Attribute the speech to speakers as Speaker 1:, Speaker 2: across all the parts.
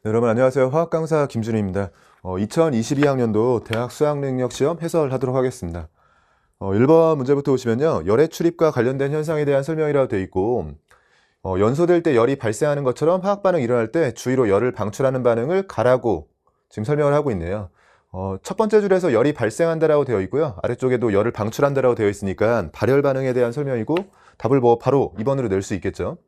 Speaker 1: 네, 여러분 안녕하세요. 화학 강사 김준희입니다. 2022학년도 대학 수학능력 시험 해설하도록 하겠습니다. 1번 문제부터 보시면요. 열의 출입과 관련된 현상에 대한 설명이라고 되어 있고 연소될 때 열이 발생하는 것처럼 화학 반응이 일어날 때 주위로 열을 방출하는 반응을 가라고 지금 설명을 하고 있네요. 첫 번째 줄에서 열이 발생한다라고 되어 있고요. 아래쪽에도 열을 방출한다라고 되어 있으니까 발열 반응에 대한 설명이고 답을 바로 2번으로 낼 수 있겠죠.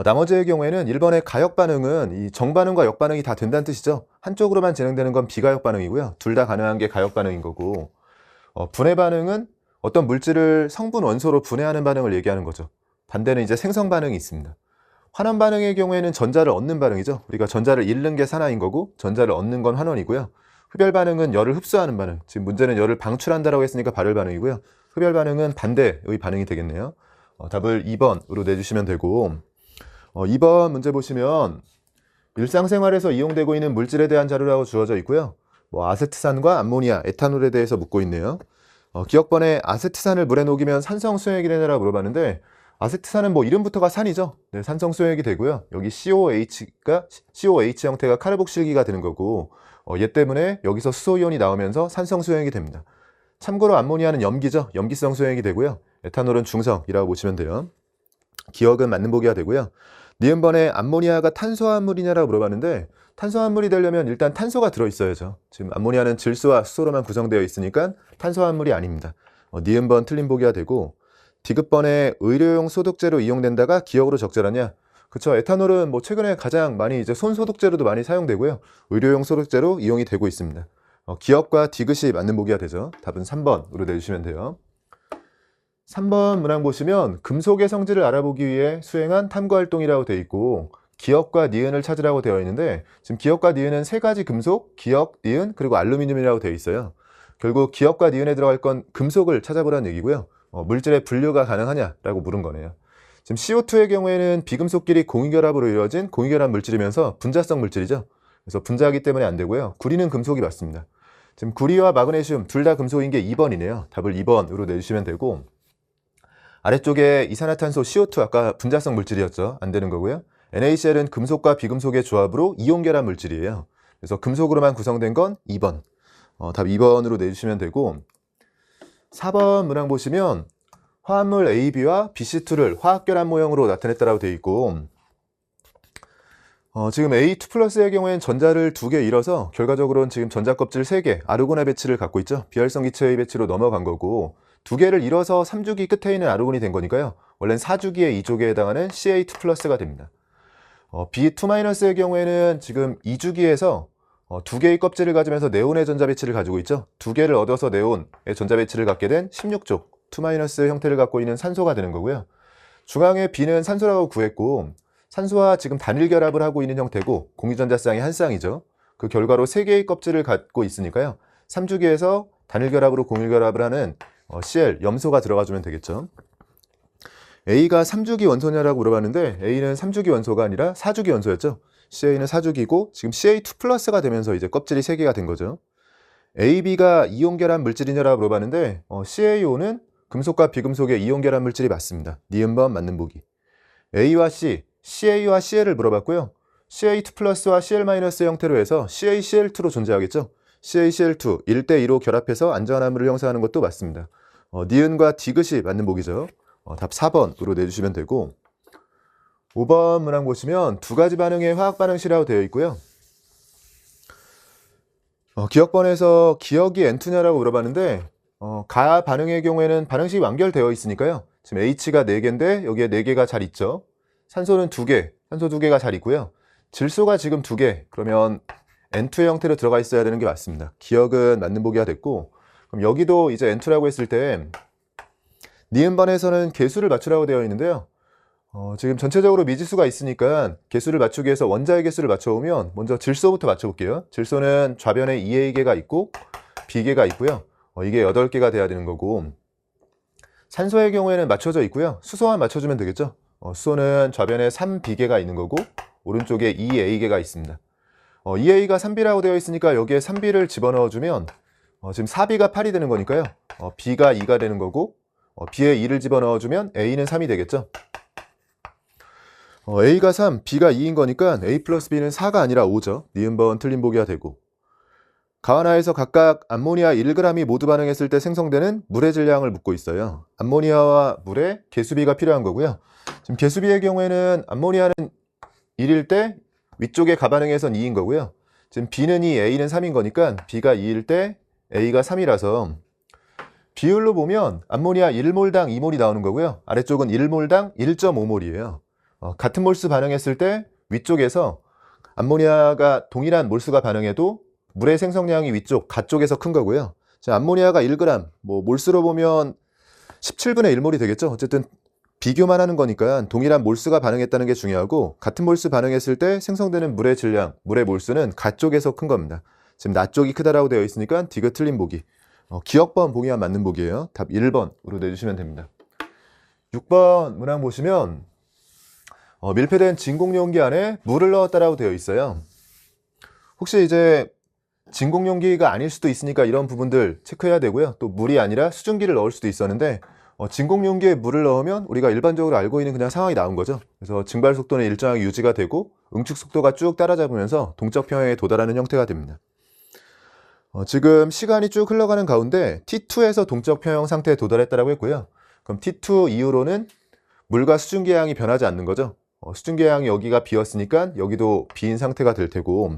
Speaker 1: 나머지의 경우에는 1번의 가역 반응은 이 정반응과 역반응이 다 된다는 뜻이죠. 한쪽으로만 진행되는 건 비가역 반응이고요. 둘 다 가능한 게 가역 반응인 거고, 분해 반응은 어떤 물질을 성분 원소로 분해하는 반응을 얘기하는 거죠. 반대는 이제 생성 반응이 있습니다. 환원 반응의 경우에는 전자를 얻는 반응이죠. 우리가 전자를 잃는 게 산화인 거고 전자를 얻는 건 환원이고요. 흡열 반응은 열을 흡수하는 반응. 지금 문제는 열을 방출한다라고 했으니까 발열 반응이고요. 흡열 반응은 반대의 반응이 되겠네요. 답을 2번으로 내주시면 되고, 2번 문제 보시면 일상생활에서 이용되고 있는 물질에 대한 자료라고 주어져 있고요. 아세트산과 암모니아, 에탄올에 대해서 묻고 있네요. 기억번에 아세트산을 물에 녹이면 산성수용액이 되냐라고 물어봤는데, 아세트산은 이름부터가 산이죠. 네, 산성수용액이 되고요. 여기 COH 형태가 카르복실기가 되는 거고, 얘 때문에 여기서 수소이온이 나오면서 산성수용액이 됩니다. 참고로 암모니아는 염기죠. 염기성 수용액이 되고요. 에탄올은 중성이라고 보시면 돼요. 기억은 맞는 보기가 되고요. 니은번에 암모니아가 탄소화합물이냐라고 물어봤는데, 탄소화합물이 되려면 일단 탄소가 들어있어야죠. 지금 암모니아는 질소와 수소로만 구성되어 있으니까 탄소화합물이 아닙니다. 니은번 틀린 보기가 되고, 디귿번에 의료용 소독제로 이용된다가 기억으로 적절하냐? 그쵸. 에탄올은 최근에 가장 많이 이제 손소독제로도 많이 사용되고요. 의료용 소독제로 이용이 되고 있습니다. 기억과 디귿이 맞는 보기가 되죠. 답은 3번으로 내주시면 돼요. 3번 문항 보시면 금속의 성질을 알아보기 위해 수행한 탐구활동이라고 되어 있고, 기억과 니은을 찾으라고 되어 있는데, 지금 기억과 니은은 세 가지 금속, 기억, 니은, 그리고 알루미늄이라고 되어 있어요. 결국 기억과 니은에 들어갈 건 금속을 찾아보라는 얘기고요. 물질의 분류가 가능하냐라고 물은 거네요. 지금 CO2의 경우에는 비금속끼리 공유결합으로 이루어진 공유결합 물질이면서 분자성 물질이죠. 그래서 분자하기 때문에 안 되고요. 구리는 금속이 맞습니다. 지금 구리와 마그네슘 둘 다 금속인 게 2번이네요. 답을 2번으로 내주시면 되고, 아래쪽에 이산화탄소 CO2 아까 분자성 물질이었죠. 안 되는 거고요. NaCl은 금속과 비금속의 조합으로 이온결합 물질이에요. 그래서 금속으로만 구성된 건 2번. 답 2번으로 내주시면 되고, 4번 문항 보시면 화합물 AB와 BC2를 화학결합 모형으로 나타냈다라고 되어 있고, 지금 A2 플러스의 경우에는 전자를 2개 잃어서 결과적으로는 지금 전자껍질 3개, 아르고나 배치를 갖고 있죠. 비활성 기체의 배치로 넘어간 거고, 2개를 잃어서 3주기 끝에 있는 아르곤이 된 거니까요. 원래는 4주기의 2족에 해당하는 CA2 플러스가 됩니다. B2-의 경우에는 지금 2주기에서 2개의 껍질을 가지면서 네온의 전자 배치를 가지고 있죠. 2개를 얻어서 네온의 전자 배치를 갖게 된 16족, 2- 형태를 갖고 있는 산소가 되는 거고요. 중앙에 B는 산소라고 구했고, 산소와 지금 단일 결합을 하고 있는 형태고, 공유전자쌍이 한 쌍이죠. 그 결과로 3개의 껍질을 갖고 있으니까요. 3주기에서 단일 결합으로 공유 결합을 하는 Cl, 염소가 들어가주면 되겠죠. A가 3주기 원소냐라고 물어봤는데, A는 3주기 원소가 아니라 4주기 원소였죠. CA는 4주기고 지금 CA2 플러스가 되면서 이제 껍질이 3개가 된 거죠. AB가 이온결합 물질이냐라고 물어봤는데, CaO는 금속과 비금속의 이온결합 물질이 맞습니다. 니은번 맞는 보기. A와 C, CA와 CL을 물어봤고요. CA2 플러스와 CL 마이너스 형태로 해서 CaCl2로 존재하겠죠. CaCl2 1대2로 결합해서 안전화물을 형성하는 것도 맞습니다. 니은과 디귿이 맞는 보기죠. 답 4번으로 내주시면 되고, 5번 문항 보시면 두 가지 반응의 화학 반응식이라고 되어 있고요. 기억번에서 기억이 N2냐라고 물어봤는데, 가 반응의 경우에는 반응식이 완결되어 있으니까요. 지금 H가 4개인데 여기에 4개가 잘 있죠. 산소는 2개, 산소 2개가 잘 있고요. 질소가 지금 2개, 그러면 N2의 형태로 들어가 있어야 되는 게 맞습니다. 기억은 맞는 보기가 됐고, 그럼 여기도 이제 N2라고 했을 때 니은번에서는 개수를 맞추라고 되어 있는데요. 지금 전체적으로 미지수가 있으니까 개수를 맞추기 위해서 원자의 개수를 맞춰오면 먼저 질소부터 맞춰볼게요. 질소는 좌변에 2A개가 있고 B개가 있고요. 이게 8개가 돼야 되는 거고, 산소의 경우에는 맞춰져 있고요. 수소만 맞춰주면 되겠죠. 수소는 좌변에 3B개가 있는 거고 오른쪽에 2A개가 있습니다. 2A가 3B라고 되어 있으니까 여기에 3B를 집어넣어주면 지금 4B가 8이 되는 거니까요. B가 2가 되는 거고, B에 2를 집어넣어주면 A는 3이 되겠죠. A가 3, B가 2인 거니까 A 플러스 B는 4가 아니라 5죠. 니은번 틀린 보기가 되고. 가하나에서 각각 암모니아 1g이 모두 반응했을 때 생성되는 물의 질량을 묻고 있어요. 암모니아와 물의 개수비가 필요한 거고요. 지금 개수비의 경우에는 암모니아는 1일 때 위쪽에 가반응해선 2인 거고요. 지금 B는 2, A는 3인 거니까 B가 2일 때 A가 3이라서 비율로 보면 암모니아 1몰당 2몰이 나오는 거고요. 아래쪽은 1몰당 1.5몰이에요. 같은 몰수 반응했을 때 위쪽에서 암모니아가 동일한 몰수가 반응해도 물의 생성량이 위쪽, 가쪽에서 큰 거고요. 자, 암모니아가 1g, 몰수로 보면 17분의 1몰이 되겠죠. 어쨌든 비교만 하는 거니까 동일한 몰수가 반응했다는 게 중요하고 같은 몰수 반응했을 때 생성되는 물의 질량, 물의 몰수는 가쪽에서 큰 겁니다. 지금 나 쪽이 크다라고 되어 있으니까 디귿 틀린 보기. 기억번 보기만 맞는 보기예요. 답 1번으로 내주시면 됩니다. 6번 문항 보시면 밀폐된 진공용기 안에 물을 넣었다라고 되어 있어요. 혹시 이제 진공용기가 아닐 수도 있으니까 이런 부분들 체크해야 되고요. 또 물이 아니라 수증기를 넣을 수도 있었는데 진공용기에 물을 넣으면 우리가 일반적으로 알고 있는 그냥 상황이 나온 거죠. 그래서 증발 속도는 일정하게 유지가 되고 응축 속도가 쭉 따라잡으면서 동적 평형에 도달하는 형태가 됩니다. 지금 시간이 쭉 흘러가는 가운데 T2에서 동적 평형 상태에 도달했다라고 했고요. 그럼 T2 이후로는 물과 수증기의 양이 변하지 않는 거죠. 수증기의 양이 여기가 비었으니까 여기도 비인 상태가 될 테고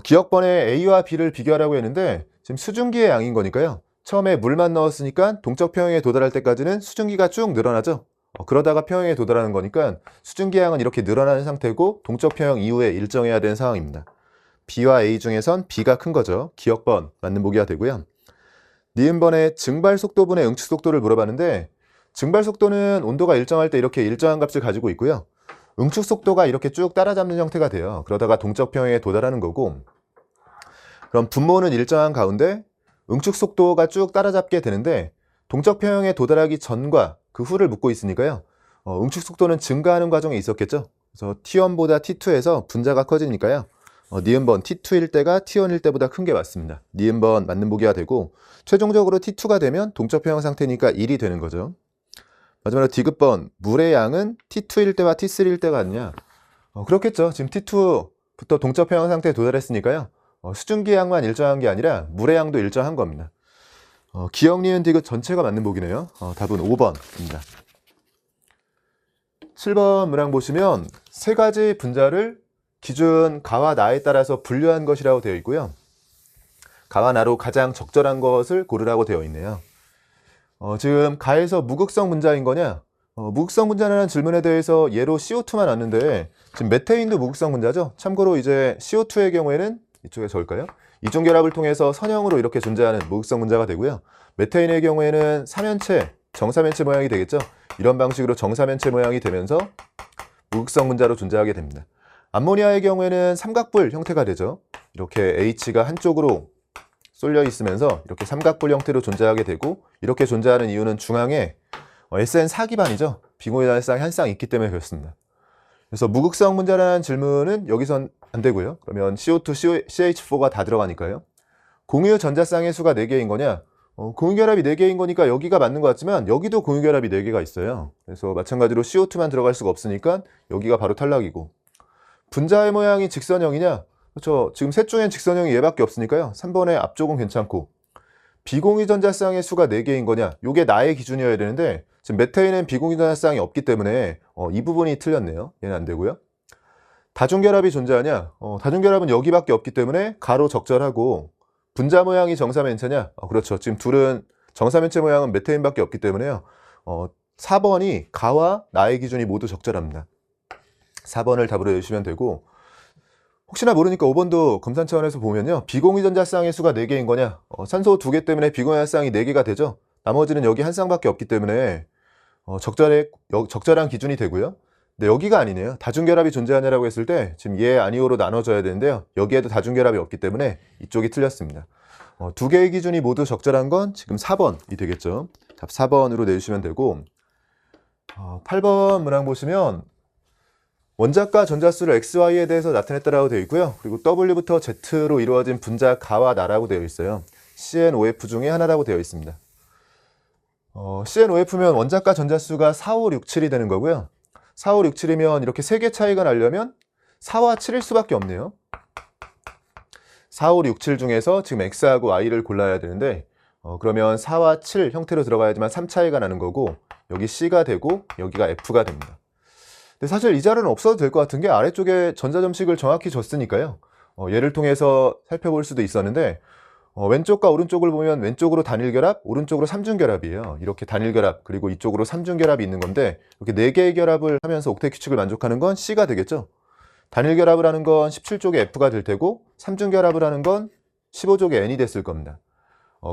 Speaker 1: 기억번에 A와 B를 비교하라고 했는데 지금 수증기의 양인 거니까요. 처음에 물만 넣었으니까 동적 평형에 도달할 때까지는 수증기가 쭉 늘어나죠. 그러다가 평형에 도달하는 거니까 수증기의 양은 이렇게 늘어나는 상태고 동적 평형 이후에 일정해야 되는 상황입니다. B와 A 중에선 B가 큰 거죠. 기억번 맞는 보기가 되고요. 니은번에 증발 속도분의 응축 속도를 물어봤는데 증발 속도는 온도가 일정할 때 이렇게 일정한 값을 가지고 있고요. 응축 속도가 이렇게 쭉 따라잡는 형태가 돼요. 그러다가 동적 평형에 도달하는 거고 그럼 분모는 일정한 가운데 응축 속도가 쭉 따라잡게 되는데 동적 평형에 도달하기 전과 그 후를 묻고 있으니까요. 응축 속도는 증가하는 과정이 있었겠죠. 그래서 T1보다 T2에서 분자가 커지니까요. 니은번 T2일 때가 T1일 때보다 큰 게 맞습니다. 니은번 맞는 보기가 되고 최종적으로 T2가 되면 동적 평형 상태니까 1이 되는 거죠. 마지막으로 디귿번 물의 양은 T2일 때와 T3일 때가 같냐? 그렇겠죠. 지금 T2부터 동적 평형 상태에 도달했으니까요. 수증기의 양만 일정한 게 아니라 물의 양도 일정한 겁니다. 기억, 니은, 디귿 전체가 맞는 보기네요. 답은 5번입니다. 7번 문항 보시면 세 가지 분자를 기준 가와 나에 따라서 분류한 것이라고 되어 있고요. 가와 나로 가장 적절한 것을 고르라고 되어 있네요. 지금 가에서 무극성 분자인 거냐? 무극성 분자라는 질문에 대해서 예로 CO2만 왔는데 지금 메테인도 무극성 분자죠? 참고로 이제 CO2의 경우에는 이쪽에 적을까요? 이중 결합을 통해서 선형으로 이렇게 존재하는 무극성 분자가 되고요. 메테인의 경우에는 삼연체, 정삼연체 모양이 되겠죠? 이런 방식으로 정삼연체 모양이 되면서 무극성 분자로 존재하게 됩니다. 암모니아의 경우에는 삼각불 형태가 되죠. 이렇게 H가 한쪽으로 쏠려 있으면서 이렇게 삼각불 형태로 존재하게 되고 이렇게 존재하는 이유는 중앙에 SN4 기반이죠. 비공유단일상이 한 쌍 있기 때문에 그렇습니다. 그래서 무극성 분자라는 질문은 여기선 안 되고요. 그러면 CO2, CH4가 다 들어가니까요. 공유 전자쌍의 수가 4개인 거냐? 공유결합이 4개인 거니까 여기가 맞는 것 같지만 여기도 공유결합이 4개가 있어요. 그래서 마찬가지로 CO2만 들어갈 수가 없으니까 여기가 바로 탈락이고 분자의 모양이 직선형이냐? 그렇죠. 지금 셋 중엔 직선형이 얘밖에 없으니까요. 3번의 앞쪽은 괜찮고 비공유 전자쌍의 수가 4개인 거냐? 이게 나의 기준이어야 되는데 지금 메테인은 비공유 전자쌍이 없기 때문에 이 부분이 틀렸네요. 얘는 안 되고요. 다중결합이 존재하냐? 다중결합은 여기밖에 없기 때문에 가로 적절하고 분자 모양이 정사면체냐? 그렇죠. 지금 둘은 정사면체 모양은 메테인밖에 없기 때문에요. 4번이 가와 나의 기준이 모두 적절합니다. 4번을 답으로 해주시면 되고 혹시나 모르니까 5번도 검산 차원에서 보면요. 비공유 전자쌍의 수가 4개인 거냐? 산소 2개 때문에 비공유 전자쌍이 4개가 되죠. 나머지는 여기 한 쌍밖에 없기 때문에 적절한 기준이 되고요. 근데 여기가 아니네요. 다중결합이 존재하냐라고 했을 때 지금 예, 아니오로 나눠져야 되는데요. 여기에도 다중결합이 없기 때문에 이쪽이 틀렸습니다. 2개의 기준이 모두 적절한 건 지금 4번이 되겠죠. 답 4번으로 내주시면 되고 8번 문항 보시면 원자과 전자수를 XY에 대해서 나타냈다라고 되어 있고요. 그리고 W부터 Z로 이루어진 분자 가와 나라고 되어 있어요. CnOF 중에 하나라고 되어 있습니다. CnOF면 원자과 전자수가 4, 5, 6, 7이 되는 거고요. 4, 5, 6, 7이면 이렇게 3개 차이가 나려면 4와 7일 수밖에 없네요. 4, 5, 6, 7 중에서 지금 X하고 Y를 골라야 되는데 그러면 4와 7 형태로 들어가야지만 3 차이가 나는 거고 여기 C가 되고 여기가 F가 됩니다. 근데 사실 이 자료는 없어도 될 것 같은 게 아래쪽에 전자점식을 정확히 줬으니까요. 얘를 통해서 살펴볼 수도 있었는데 왼쪽과 오른쪽을 보면 왼쪽으로 단일결합, 오른쪽으로 삼중결합이에요. 이렇게 단일결합, 그리고 이쪽으로 삼중결합이 있는 건데 이렇게 4개의 결합을 하면서 옥텟 규칙을 만족하는 건 C가 되겠죠. 단일결합을 하는 건 17쪽의 F가 될 테고 삼중결합을 하는 건 15쪽의 N이 됐을 겁니다.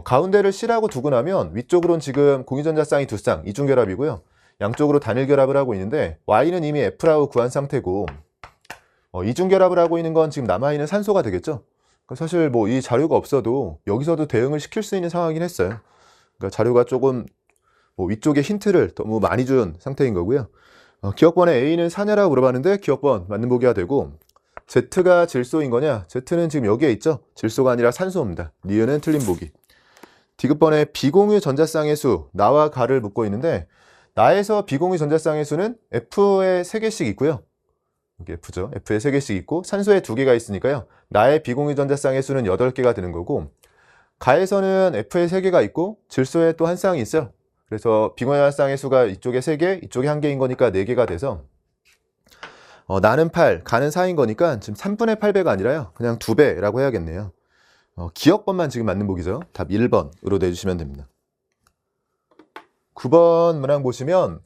Speaker 1: 가운데를 C라고 두고 나면 위쪽으로는 지금 공유전자쌍이 2쌍, 이중결합이고요. 양쪽으로 단일결합을 하고 있는데 Y는 이미 F라고 구한 상태고 이중결합을 하고 있는 건 지금 남아있는 산소가 되겠죠. 사실 뭐 이 자료가 없어도 여기서도 대응을 시킬 수 있는 상황이긴 했어요. 그러니까 자료가 조금 위쪽에 힌트를 너무 많이 준 상태인 거고요. 기억번에 A는 사냐라고 물어봤는데 기억번 맞는 보기가 되고 Z가 질소인 거냐? Z는 지금 여기에 있죠. 질소가 아니라 산소입니다. 니은은 틀린 보기. 디귿번에 비공유 전자쌍의 수, 나와 가를 묻고 있는데 나에서 비공유 전자쌍의 수는 F에 3개씩 있고요. 여기 F죠. F에 3개씩 있고 산소에 2개가 있으니까요. 나의 비공유 전자쌍의 수는 8개가 되는 거고 가에서는 F에 3개가 있고 질소에 또 한 쌍이 있어요. 그래서 비공유 전자쌍의 수가 이쪽에 3개, 이쪽에 1개인 거니까 4개가 돼서 나는 8, 가는 4인 거니까 지금 3분의 8배가 아니라요. 그냥 2배라고 해야겠네요. 기억번만 지금 맞는 보기죠. 답 1번으로 내주시면 됩니다. 9번 문항 보시면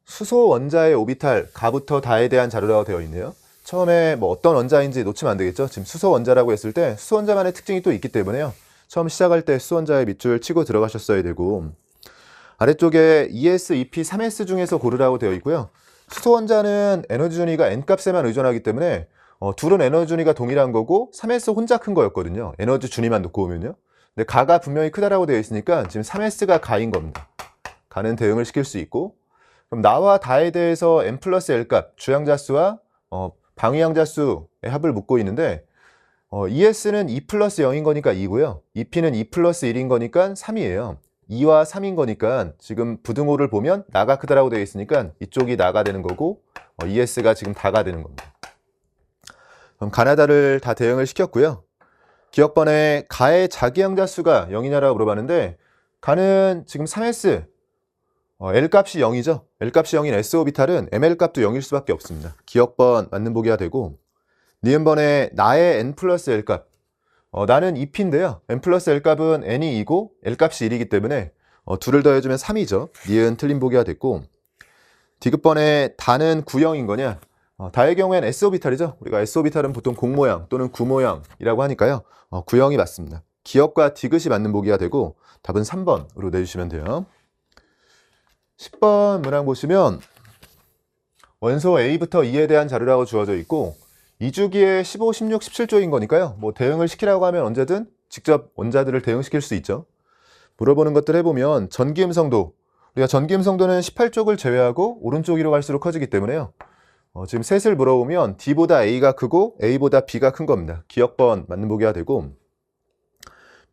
Speaker 1: 수소 원자의 오비탈, 가부터 다에 대한 자료라고 되어 있네요. 처음에 어떤 원자인지 놓치면 안 되겠죠. 지금 수소 원자라고 했을 때 수소 원자만의 특징이 또 있기 때문에요. 처음 시작할 때 수소 원자의 밑줄 치고 들어가셨어야 되고 아래쪽에 ES, EP, 3S 중에서 고르라고 되어 있고요. 수소 원자는 에너지 준위가 N값에만 의존하기 때문에 둘은 에너지 준위가 동일한 거고 3S 혼자 큰 거였거든요. 에너지 준위만 놓고 보면요. 근데 가가 분명히 크다라고 되어 있으니까 지금 3S가 가인 겁니다. 가는 대응을 시킬 수 있고 그럼 나와 다에 대해서 n 플러스 l 값, 주양자수와 방위양자수의 합을 묻고 있는데 ES는 2 플러스 0인 거니까 2고요. EP는 2 플러스 1인 거니까 3이에요. 2와 3인 거니까 지금 부등호를 보면 나가 크다라고 되어 있으니까 이쪽이 나가 되는 거고 ES가 지금 다가 되는 겁니다. 그럼 가나다를 다 대응을 시켰고요. 기억번에 가의 자기양자수가 0이냐라고 물어봤는데 가는 지금 3S L값이 0이죠. L값이 0인 SO비탈은 ML값도 0일 수밖에 없습니다. 기억번 맞는 보기가 되고 니은번에 나의 N 플러스 L값 나는 2P인데요. N 플러스 L값은 N이 2고 L값이 1이기 때문에 둘을 더해주면 3이죠. 니은 틀린 보기가 됐고 디귿번에 다는 구형인 거냐? 다의 경우엔 S오비탈이죠. 우리가 S오비탈은 보통 공모양 또는 구모양이라고 하니까요. 구형이 맞습니다. 기억과 디귿이 맞는 보기가 되고 답은 3번으로 내주시면 돼요. 10번 문항 보시면 원소 A부터 E에 대한 자료라고 주어져 있고 2주기에 15, 16, 17조인 거니까요. 대응을 시키라고 하면 언제든 직접 원자들을 대응시킬 수 있죠. 물어보는 것들 해보면 전기음성도 우리가 전기음성도는 18쪽을 제외하고 오른쪽 위로 갈수록 커지기 때문에요. 지금 셋을 물어보면 D보다 A가 크고 A보다 B가 큰 겁니다. 기억번 맞는 보기가 되고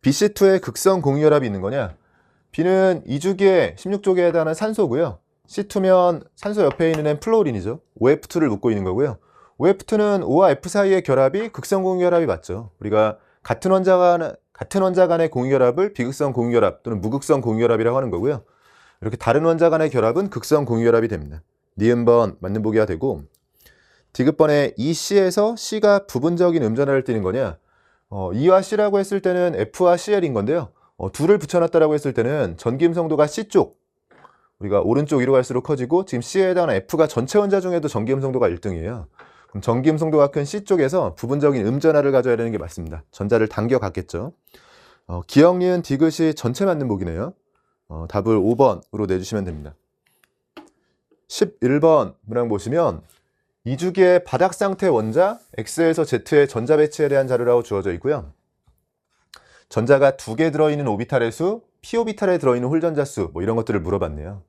Speaker 1: BC2에 극성 공유혈합이 있는 거냐? B는 2주기에 16쪽에 해당하는 산소고요. C2면 산소 옆에 있는 애는 플로린이죠. OF2를 묻고 있는 거고요. OF2는 O와 F 사이의 결합이 극성 공유혈합이 맞죠. 우리가 같은 원자 간의 공유혈합을 비극성 공유혈합 또는 무극성 공유혈합이라고 하는 거고요. 이렇게 다른 원자 간의 결합은 극성 공유혈합이 됩니다. 니은번 맞는 보기가 되고 디귿번에 EC에서 C가 부분적인 음전하를 띠는 거냐? E와 C라고 했을 때는 F와 CL인 건데요. 둘을 붙여놨다라고 했을 때는 전기음성도가 C쪽 우리가 오른쪽 위로 갈수록 커지고 지금 C에 해당하는 F가 전체 원자 중에도 전기음성도가 1등이에요. 그럼 전기음성도가 큰 C쪽에서 부분적인 음전하를 가져야 되는 게 맞습니다. 전자를 당겨 갔겠죠. 기억, 니은, 디귿이 전체 맞는 보기네요. 답을 5번으로 내주시면 됩니다. 11번 문항 보시면 2주기의 바닥 상태 원자 X에서 Z의 전자 배치에 대한 자료라고 주어져 있고요. 전자가 2개 들어있는 오비탈의 수, P오비탈에 들어있는 홀전자 수 이런 것들을 물어봤네요.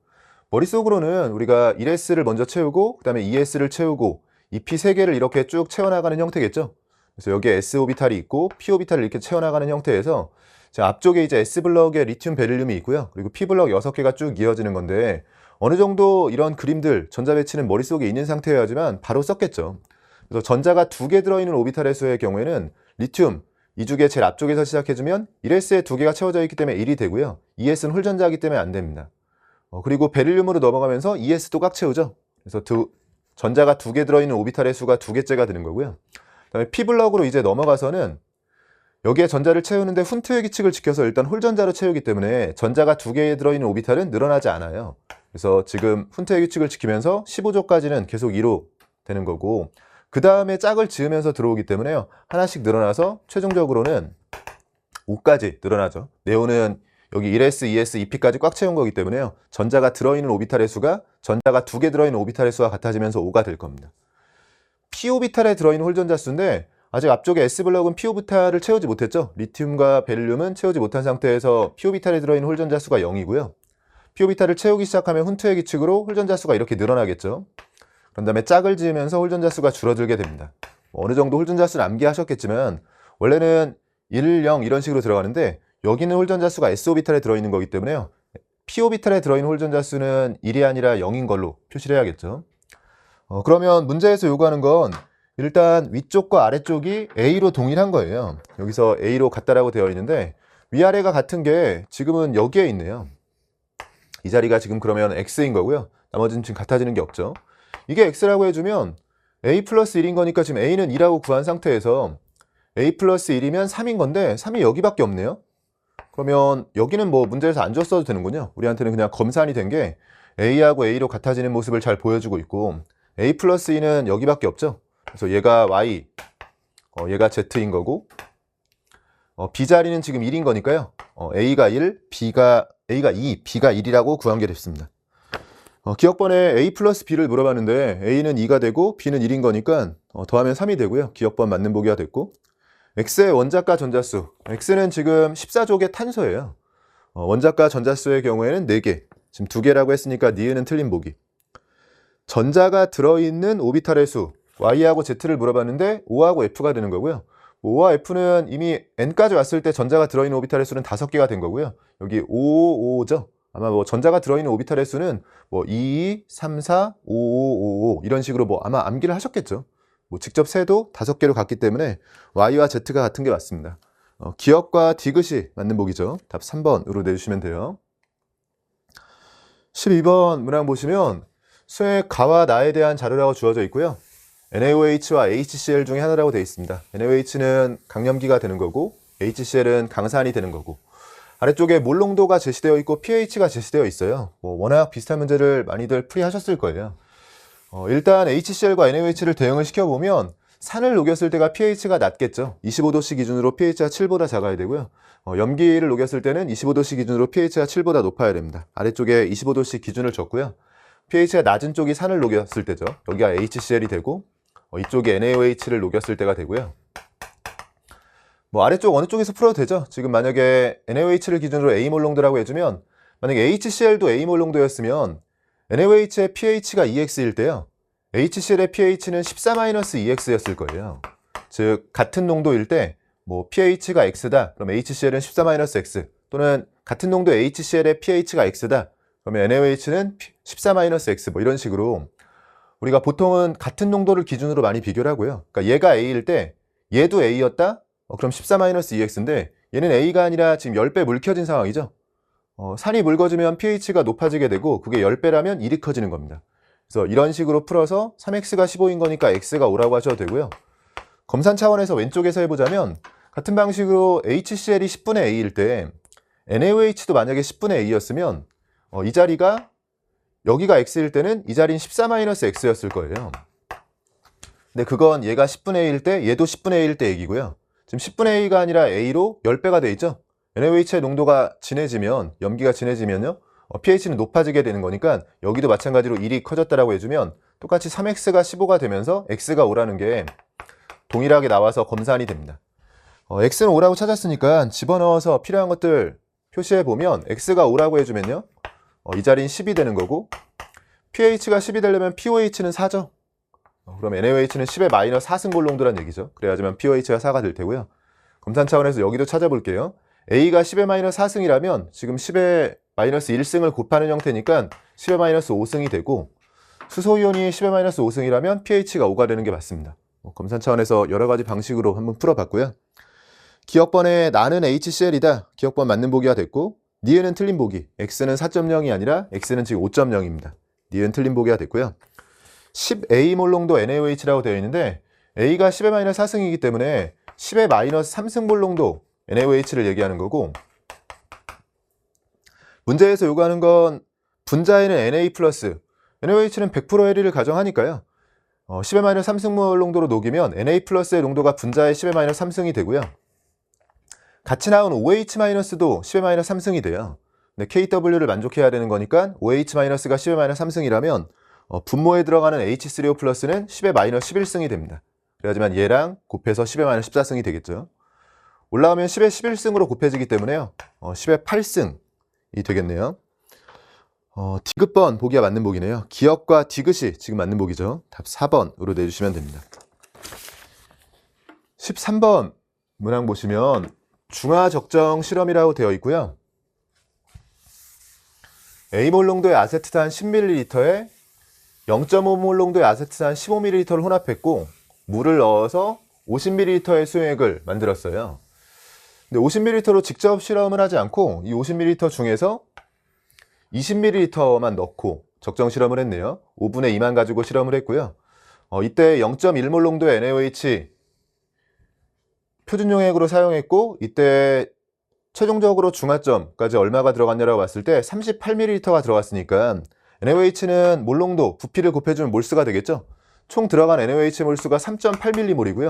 Speaker 1: 머릿속으로는 우리가 1S를 먼저 채우고 그 다음에 2S를 채우고 EP 3개를 이렇게 쭉 채워나가는 형태겠죠. 그래서 여기에 S오비탈이 있고 P오비탈을 이렇게 채워나가는 형태에서 앞쪽에 이제 S블럭에 리튬 베릴륨이 있고요. 그리고 P블럭 6개가 쭉 이어지는 건데 어느 정도 이런 그림들, 전자 배치는 머릿속에 있는 상태여야지만 바로 썼겠죠. 그래서 전자가 2개 들어있는 오비탈의 수의 경우에는 리튬, 이쪽에 제일 앞쪽에서 시작해주면 1s에 2개가 채워져 있기 때문에 1이 되고요. 2s는 홀전자이기 때문에 안 됩니다. 그리고 베릴륨으로 넘어가면서 2s도 꽉 채우죠. 그래서 전자가 2개 들어있는 오비탈의 수가 2개째가 되는 거고요. 그다음에 P블럭으로 이제 넘어가서는 여기에 전자를 채우는데 훈트의 규칙을 지켜서 일단 홀전자로 채우기 때문에 전자가 2개 들어있는 오비탈은 늘어나지 않아요. 그래서 지금 훈트의 규칙을 지키면서 15조까지는 계속 2로 되는 거고, 그 다음에 짝을 지으면서 들어오기 때문에요. 하나씩 늘어나서 최종적으로는 5까지 늘어나죠. 네온은 여기 1s, 2s, 2p까지 꽉 채운 거기 때문에요. 전자가 들어있는 오비탈의 수가 전자가 2개 들어있는 오비탈의 수와 같아지면서 5가 될 겁니다. p 오비탈에 들어있는 홀전자 수인데 아직 앞쪽에 S블럭은 p 오비탈을 채우지 못했죠. 리튬과 베릴륨은 채우지 못한 상태에서 p 오비탈에 들어있는 홀전자 수가 0이고요. p 오비탈을 채우기 시작하면 훈트의 규칙으로 홀전자 수가 이렇게 늘어나겠죠. 그런 다음에 짝을 지으면서 홀전자 수가 줄어들게 됩니다. 어느 정도 홀전자 수를 암기하셨겠지만 원래는 1, 0 이런 식으로 들어가는데 여기는 홀전자 수가 S 오비탈에 들어있는 거기 때문에요. p 오비탈에 들어있는 홀전자 수는 1이 아니라 0인 걸로 표시를 해야겠죠. 그러면 문제에서 요구하는 건 일단 위쪽과 아래쪽이 A로 동일한 거예요. 여기서 A로 같다라고 되어 있는데 위아래가 같은 게 지금은 여기에 있네요. 이 자리가 지금 그러면 X인 거고요. 나머지는 지금 같아지는 게 없죠. 이게 X라고 해주면 A 플러스 1인 거니까 지금 A는 2라고 구한 상태에서 A 플러스 1이면 3인 건데 3이 여기밖에 없네요. 그러면 여기는 뭐 문제에서 안 줬어도 되는군요. 우리한테는 그냥 검산이 된 게 A하고 A로 같아지는 모습을 잘 보여주고 있고 A 플러스 2는 여기밖에 없죠. 그래서 얘가 Y, 얘가 Z인 거고 B 자리는 지금 1인 거니까요. A가 1, A가 2, B가 1이라고 구한 게 됐습니다. 기억번에 A 플러스 B를 물어봤는데 A는 2가 되고 B는 1인 거니까 더하면 3이 되고요. 기억번 맞는 보기가 됐고 X의 원자과 전자수, X는 지금 14족의 탄소예요. 원자과 전자수의 경우에는 4개, 지금 2개라고 했으니까 니은은 틀린 보기. 전자가 들어있는 오비탈의 수, Y하고 Z를 물어봤는데 O하고 F가 되는 거고요. O와 F는 이미 N까지 왔을 때 전자가 들어있는 오비탈의 수는 5개가 된 거고요. 여기 5, 5죠. 아마 뭐 전자가 들어있는 오비탈의 수는 뭐 2, 3, 4, 5, 5, 5 이런 식으로 뭐 아마 암기를 하셨겠죠. 뭐 직접 세도 5개로 갔기 때문에 Y와 Z가 같은 게 맞습니다. 기억과 디귿이 맞는 보기죠. 답 3번으로 내주시면 돼요. 12번 문항 보시면 수의 가와 나에 대한 자료라고 주어져 있고요. NaOH와 HCl 중에 하나라고 되어 있습니다. NaOH는 강염기가 되는 거고 HCl은 강산이 되는 거고 아래쪽에 몰 농도가 제시되어 있고 pH가 제시되어 있어요. 워낙 비슷한 문제를 많이들 풀이하셨을 거예요. 일단 HCl과 NaOH를 대응을 시켜보면 산을 녹였을 때가 pH가 낮겠죠. 25도씨 기준으로 pH가 7보다 작아야 되고요. 염기를 녹였을 때는 25도씨 기준으로 pH가 7보다 높아야 됩니다. 아래쪽에 25도씨 기준을 줬고요. pH가 낮은 쪽이 산을 녹였을 때죠. 여기가 HCl이 되고 이쪽이 NaOH를 녹였을 때가 되고요. 뭐 아래쪽 어느 쪽에서 풀어도 되죠. 지금 만약에 NaOH를 기준으로 A몰 농도라고 해주면 만약에 HCl도 A몰 농도였으면 NaOH의 pH가 2x일 때요. HCl의 pH는 14-2x였을 거예요. 즉 같은 농도일 때 뭐 pH가 x다. 그럼 HCl은 14-x 또는 같은 농도 HCl의 pH가 x다. 그러면 NaOH는 14-x 뭐 이런 식으로 우리가 보통은 같은 농도를 기준으로 많이 비교를 하고요. 그러니까 얘가 A일 때 얘도 A였다? 그럼 14-2x인데 얘는 A가 아니라 지금 10배 물 켜진 상황이죠. 산이 묽어지면 pH가 높아지게 되고 그게 10배라면 1이 커지는 겁니다. 그래서 이런 식으로 풀어서 3x가 15인 거니까 x가 5라고 하셔도 되고요. 검산 차원에서 왼쪽에서 해보자면 같은 방식으로 HCl이 10분의 A일 때 NaOH도 만약에 10분의 A였으면 이 자리가 여기가 x일 때는 이 자리는 14-x였을 거예요. 근데 그건 얘가 10분의 A일 때 얘도 10분의 A일 때 얘기고요. 지금 10분의 A가 아니라 A로 10배가 돼 있죠. NaOH의 농도가 진해지면 염기가 진해지면요 pH는 높아지게 되는 거니까 여기도 마찬가지로 1이 커졌다라고 해주면 똑같이 3x가 15가 되면서 x가 5라는 게 동일하게 나와서 검산이 됩니다. x는 5라고 찾았으니까 집어넣어서 필요한 것들 표시해보면 x가 5라고 해주면요 이 자리는 10이 되는 거고 pH가 10이 되려면 pOH는 4죠. 그럼 NaOH는 10의 마이너스 4승골 농도란 얘기죠. 그래야지만 pOH가 4가 될 테고요. 검산 차원에서 여기도 찾아볼게요. A가 10의 마이너스 4승이라면 지금 10의 마이너스 1승을 곱하는 형태니까 10-5승이 되고, 수소이온이 10-5승이라면 pH가 5가 되는 게 맞습니다. 검산 차원에서 여러 가지 방식으로 한번 풀어봤고요. 기억번에 나는 HCl이다. 기억번 맞는 보기가 됐고, 니은은 틀린 보기. X는 4.0이 아니라 X는 지금 5.0입니다. 니은 틀린 보기가 됐고요. 10A 몰롱도 NaOH라고 되어 있는데 A가 10-4승이기 때문에 10-3승 몰롱도 NaOH를 얘기하는 거고, 문제에서 요구하는 건 분자에는 Na+, NaOH는 100% 해리를 가정하니까요. 10-3승 몰롱도로 녹이면 Na+의 농도가 분자의 10-3승이 되고요. 같이 나온 OH-도 10-3승이 돼요. 근데 KW를 만족해야 되는 거니까 OH-가 10-3승이라면 분모에 들어가는 H3O+는 10-11승이 됩니다. 그래야지만 얘랑 곱해서 10-14승이 되겠죠. 올라오면 10-11승으로 곱해지기 때문에요. 10-8승이 되겠네요. 디귿번 보기가 맞는 보기네요. 기억과 디귿이 지금 맞는 보기죠. 답 4번으로 내주시면 됩니다. 13번 문항 보시면 중화 적정 실험이라고 되어 있고요. A몰 농도의 아세트산 10ml에 0.5몰 농도의 아세트산 15ml를 혼합했고 물을 넣어서 50ml의 수액을 만들었어요. 근데 50ml로 직접 실험을 하지 않고 이 50ml 중에서 20ml만 넣고 적정 실험을 했네요. 5분의 2만 가지고 실험을 했고요. 이때 0.1몰 농도의 NaOH 표준 용액으로 사용했고, 이때 최종적으로 중화점까지 얼마가 들어갔냐라고 봤을 때 38ml가 들어갔으니까 NaOH는 몰농도, 부피를 곱해주면 몰수가 되겠죠. 총 들어간 NaOH 몰수가 3.8mm몰이고요.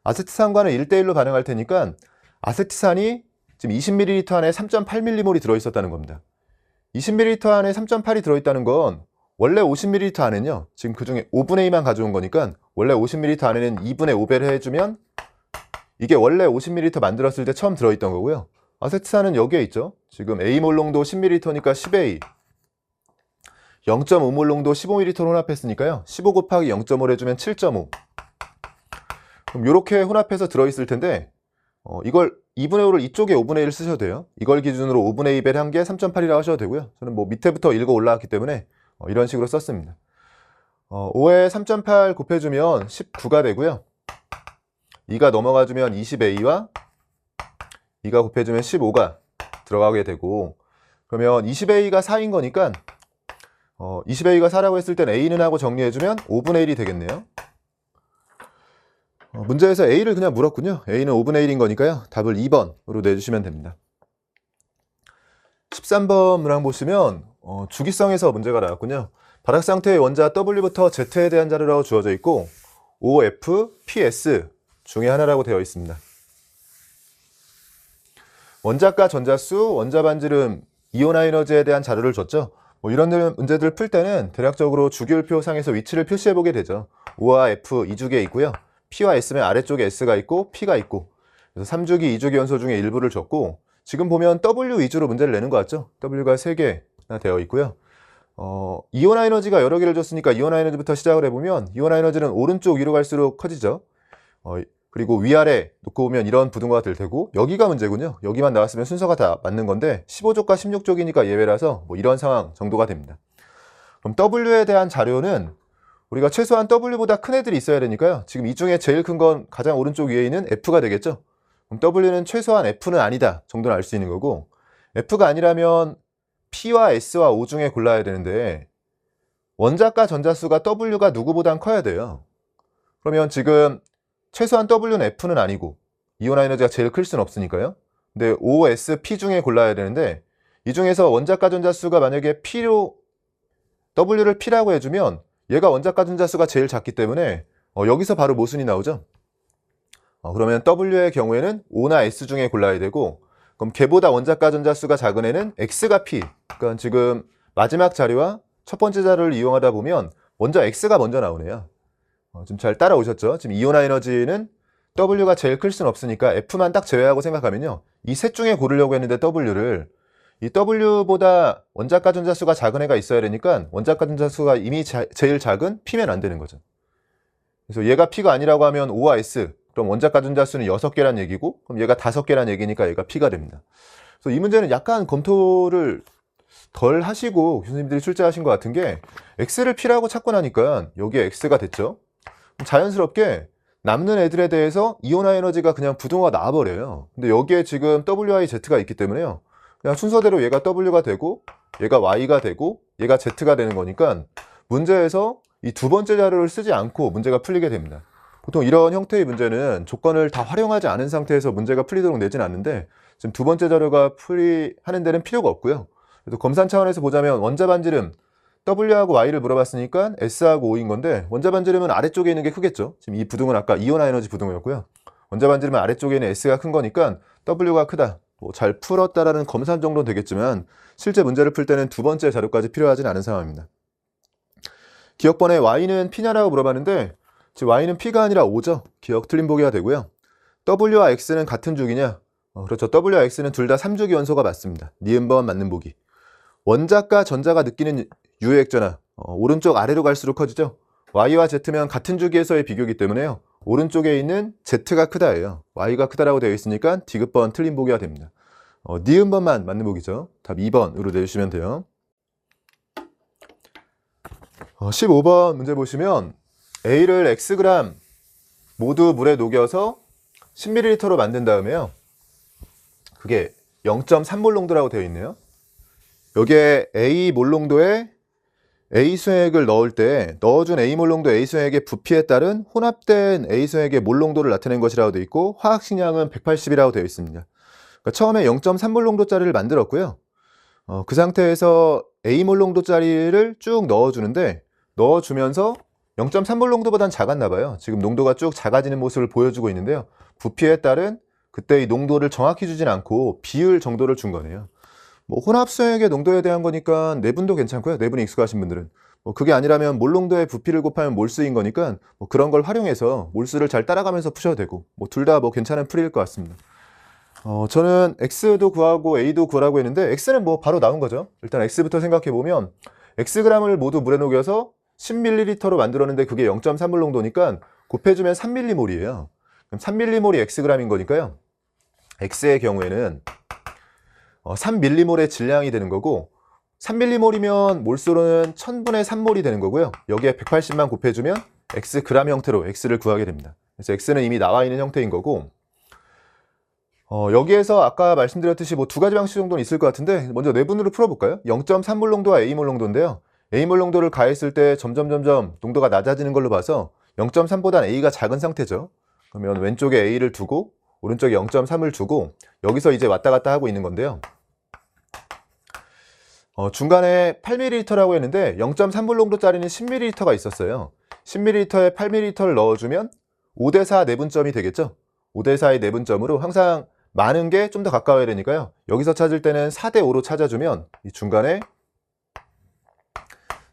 Speaker 1: 아세트산과는 1대1로 반응할 테니까 아세트산이 지금 20ml 안에 3.8mm몰이 들어있었다는 겁니다. 20ml 안에 3.8이 들어있다는 건 원래 50ml 안에는요, 지금 그 중에 5분의 2만 가져온 거니까 원래 50ml 안에는 2분의 5배를 해주면 이게 원래 50ml 만들었을 때 처음 들어있던 거고요. 아세트산은 여기에 있죠. 지금 A몰 농도 10ml니까 10A, 0.5몰 농도 15ml 혼합했으니까요. 15 곱하기 0.5를 해주면 7.5. 그럼 이렇게 혼합해서 들어있을 텐데 이걸 2분의 5를 이쪽에 5분의 1 쓰셔도 돼요. 이걸 기준으로 5분의 2배를 한 게 3.8이라고 하셔도 되고요. 저는 뭐 밑에부터 읽어 올라왔기 때문에 이런 식으로 썼습니다. 5에 3.8 곱해주면 19가 되고요. 2가 넘어가주면 20A와 2가 곱해주면 15가 들어가게 되고, 그러면 20A가 4인 거니까 20A가 4라고 했을 땐 A는 하고 정리해주면 5분의 1이 되겠네요. 문제에서 A를 그냥 물었군요. A는 5분의 1인 거니까요. 답을 2번으로 내주시면 됩니다. 13번 문항 보시면 주기성에서 문제가 나왔군요. 발학 상태의 원자 W부터 Z에 대한 자료라고 주어져 있고 OF, PS 중에 하나라고 되어 있습니다. 원자가 전자수, 원자 반지름, 이온화 에너지에 대한 자료를 줬죠. 이런 문제들을 풀 때는 대략적으로 주기율표 상에서 위치를 표시해 보게 되죠. O와 F 2주기에 있고요. P와 S면 아래쪽에 S가 있고 P가 있고, 그래서 3주기, 2주기 연소 중에 일부를 줬고, 지금 보면 W 위주로 문제를 내는 것 같죠. W가 3개나 되어 있고요. 이온화 에너지가 여러 개를 줬으니까 이온화 에너지부터 시작을 해보면 이온화 에너지는 오른쪽 위로 갈수록 커지죠. 그리고 위아래 놓고 보면 이런 부등호가 될 테고, 여기가 문제군요. 여기만 나왔으면 순서가 다 맞는 건데 15족과 16족이니까 예외라서 이런 상황 정도가 됩니다. 그럼 W에 대한 자료는 우리가 최소한 W보다 큰 애들이 있어야 되니까요. 지금 이 중에 제일 큰 건 가장 오른쪽 위에 있는 F가 되겠죠. 그럼 W는 최소한 F는 아니다 정도는 알 수 있는 거고, F가 아니라면 P와 S와 O 중에 골라야 되는데 원자가 전자수가 W가 누구보단 커야 돼요. 그러면 지금 최소한 W는 F는 아니고 이온화 에너지가 제일 클 수는 없으니까요. 근데 O, S, P 중에 골라야 되는데 이 중에서 원자가 전자수가 만약에 P로 W를 P라고 해주면 얘가 원자가 전자수가 제일 작기 때문에 여기서 바로 모순이 나오죠. 그러면 W의 경우에는 O나 S 중에 골라야 되고, 그럼 걔보다 원자가 전자수가 작은 애는 X가 P. 그러니까 지금 마지막 자료와 첫 번째 자료를 이용하다 보면 먼저 X가 먼저 나오네요. 좀 잘 따라오셨죠? 지금 이온화 에너지는 W가 제일 클 수는 없으니까 F만 딱 제외하고 생각하면요, 이 셋 중에 고르려고 했는데 W를, 이 W보다 원자가 전자수가 작은 애가 있어야 되니까 원자가 전자수가 이미 제일 작은 P면 안 되는 거죠. 그래서 얘가 P가 아니라고 하면 O와 S, 그럼 원자가 전자수는 6개란 얘기고, 그럼 얘가 5개란 얘기니까 얘가 P가 됩니다. 그래서 이 문제는 약간 검토를 덜 하시고 교수님들이 출제하신 것 같은 게 x를 p라고 찾고 나니까 여기에 x가 됐죠. 자연스럽게 남는 애들에 대해서 이온화 에너지가 그냥 부동화가 나와버려요. 근데 여기에 지금 wi, z가 있기 때문에요. 그냥 순서대로 얘가 w가 되고 얘가 y가 되고 얘가 z가 되는 거니까 문제에서 이 두 번째 자료를 쓰지 않고 문제가 풀리게 됩니다. 보통 이런 형태의 문제는 조건을 다 활용하지 않은 상태에서 문제가 풀리도록 내진 않는데 지금 두 번째 자료가 하는 데는 필요가 없고요. 그래서 검산 차원에서 보자면 원자 반지름 W하고 Y를 물어봤으니까 S하고 O인 건데 원자 반지름은 아래쪽에 있는 게 크겠죠. 지금 이 부등은 아까 이온화 에너지 부등이었고요. 원자 반지름은 아래쪽에 있는 S가 큰 거니까 W가 크다. 뭐 잘 풀었다라는 검산 정도는 되겠지만 실제 문제를 풀 때는 두 번째 자료까지 필요하진 않은 상황입니다. 기억번에 Y는 P냐라고 물어봤는데 지금 Y는 P가 아니라 O죠. 기억 틀린 보기가 되고요. W와 X는 같은 주기냐? 그렇죠. W와 X는 둘 다 3주기 원소가 맞습니다. 니은번 맞는 보기. 원자과 전자가 느끼는 유해 액전화 오른쪽 아래로 갈수록 커지죠. Y와 Z면 같은 주기에서의 비교이기 때문에요. 오른쪽에 있는 Z가 크다예요. Y가 크다라고 되어 있으니까 디귿번 틀린 보기가 됩니다. 니은번만 맞는 보기죠. 답 2번으로 내주시면 돼요. 15번 문제 보시면 A를 Xg 모두 물에 녹여서 10ml로 만든 다음에요. 그게 0.3몰 농도라고 되어 있네요. 여기에 A 몰농도에 A 수액을 넣을 때 넣어준 A 몰농도 A 수액의 부피에 따른 혼합된 A 수액의 몰농도를 나타낸 것이라고 되어 있고 화학식량은 180이라고 되어 있습니다. 그러니까 처음에 0.3몰 농도짜리를 만들었고요. 그 상태에서 A 몰농도짜리를 쭉 넣어주는데 넣어주면서 0.3몰 농도보단 작았나 봐요. 지금 농도가 쭉 작아지는 모습을 보여주고 있는데요. 부피에 따른 그때 이 농도를 정확히 주진 않고 비율 정도를 준 거네요. 뭐 혼합수액의 농도에 대한 거니까 내분도 괜찮고요. 내분이 익숙하신 분들은 뭐 그게 아니라면 몰농도의 부피를 곱하면 몰수인 거니까 뭐 그런 걸 활용해서 몰수를 잘 따라가면서 푸셔도 되고 뭐 둘 다 뭐 괜찮은 풀이일 것 같습니다. 저는 X도 구하고 A도 구하라고 했는데 X는 뭐 바로 나온 거죠. 일단 X부터 생각해 보면 Xg을 모두 물에 녹여서 10ml로 만들었는데 그게 0.3몰 농도니까 곱해주면 3mm몰이에요. 그럼 3mm몰이 Xg인 거니까요. X의 경우에는 3mm몰의 질량이 되는 거고 3mm몰이면 몰수로는 1000분의 3몰이 되는 거고요. 여기에 180만 곱해주면 Xg 형태로 X를 구하게 됩니다. 그래서 X는 이미 나와 있는 형태인 거고 여기에서 아까 말씀드렸듯이 뭐 두 가지 방식 정도는 있을 것 같은데 먼저 내분으로 풀어볼까요? 0.3몰 농도와 A몰 농도인데요. A몰 농도를 가했을 때 점점 농도가 낮아지는 걸로 봐서 0.3보단 A가 작은 상태죠. 그러면 왼쪽에 A를 두고 오른쪽에 0.3을 두고 여기서 이제 왔다 갔다 하고 있는 건데요. 중간에 8ml라고 했는데 0.3몰 농도짜리는 10ml가 있었어요. 10ml에 8ml를 넣어주면 5대4 내분점이 되겠죠. 5대4의 내분점으로 항상 많은 게 좀 더 가까워야 되니까요. 여기서 찾을 때는 4대5로 찾아주면 이 중간에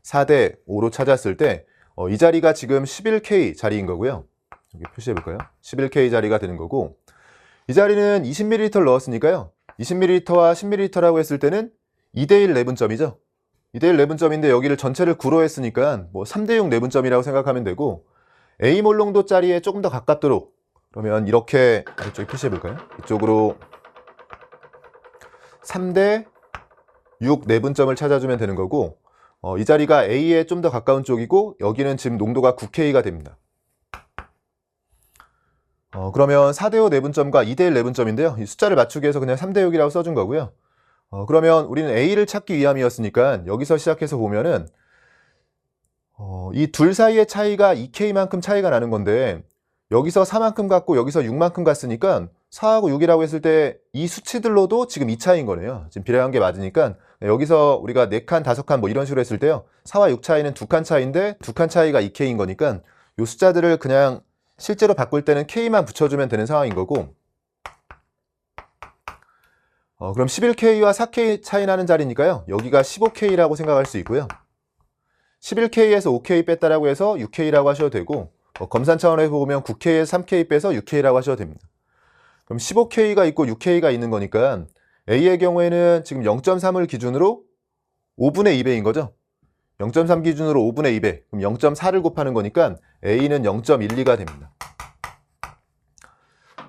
Speaker 1: 4대5로 찾았을 때 이 자리가 지금 11K 자리인 거고요. 여기 표시해 볼까요? 11K 자리가 되는 거고 이 자리는 20ml를 넣었으니까요. 20ml와 10ml라고 했을 때는 2대1 내분점이죠. 2대1 내분점인데 여기를 전체를 9로 했으니까 뭐 3대6 내분점이라고 생각하면 되고 A몰 농도짜리에 조금 더 가깝도록 그러면 이렇게 이쪽에 표시해 볼까요? 이쪽으로 3대6 내분점을 찾아주면 되는 거고 이 자리가 A에 좀 더 가까운 쪽이고 여기는 지금 농도가 9K가 됩니다. 그러면 4대5 내분점과 2대1 내분점인데요. 이 숫자를 맞추기 위해서 그냥 3대6이라고 써준 거고요. 그러면 우리는 A를 찾기 위함이었으니까 여기서 시작해서 보면은 이 둘 사이의 차이가 2K만큼 차이가 나는 건데 여기서 4만큼 갔고 여기서 6만큼 갔으니까 4하고 6이라고 했을 때 이 수치들로도 지금 2차이인 거네요. 지금 비례한 게 맞으니까 여기서 우리가 4칸, 5칸 뭐 이런 식으로 했을 때요. 4와 6 차이는 2칸 차이인데 2칸 차이가 2K인 거니까 이 숫자들을 그냥 실제로 바꿀 때는 K만 붙여주면 되는 상황인 거고 그럼 11K와 4K 차이 나는 자리니까요. 여기가 15K라고 생각할 수 있고요. 11K에서 5K 뺐다라고 해서 6K라고 하셔도 되고 검산 차원에서 보면 9K에서 3K 빼서 6K라고 하셔도 됩니다. 그럼 15K가 있고 6K가 있는 거니까 A의 경우에는 지금 0.3을 기준으로 5분의 2배인 거죠. 0.3 기준으로 5분의 2배, 그럼 0.4를 곱하는 거니까 A는 0.12가 됩니다.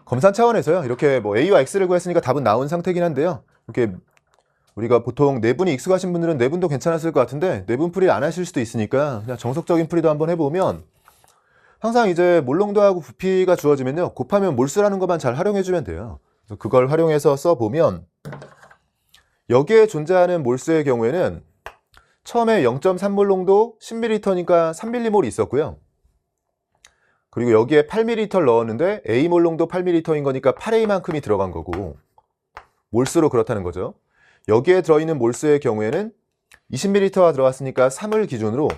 Speaker 1: 검산 차원에서요. 이렇게 뭐 A와 X를 구했으니까 답은 나온 상태긴 한데요. 이렇게 우리가 보통 내분이 익숙하신 분들은 내분도 괜찮았을 것 같은데 내분 풀이 안 하실 수도 있으니까 그냥 정석적인 풀이도 한번 해보면 항상 이제 몰롱도하고 부피가 주어지면요. 곱하면 몰수라는 것만 잘 활용해주면 돼요. 그래서 그걸 활용해서 써보면 여기에 존재하는 몰수의 경우에는 처음에 0.3몰롱도 10ml니까 3mm몰이 있었고요. 그리고 여기에 8ml를 넣었는데 A몰롱도 8ml인 거니까 8A만큼이 들어간 거고 몰수로 그렇다는 거죠. 여기에 들어있는 몰수의 경우에는 20ml가 들어갔으니까 3을 기준으로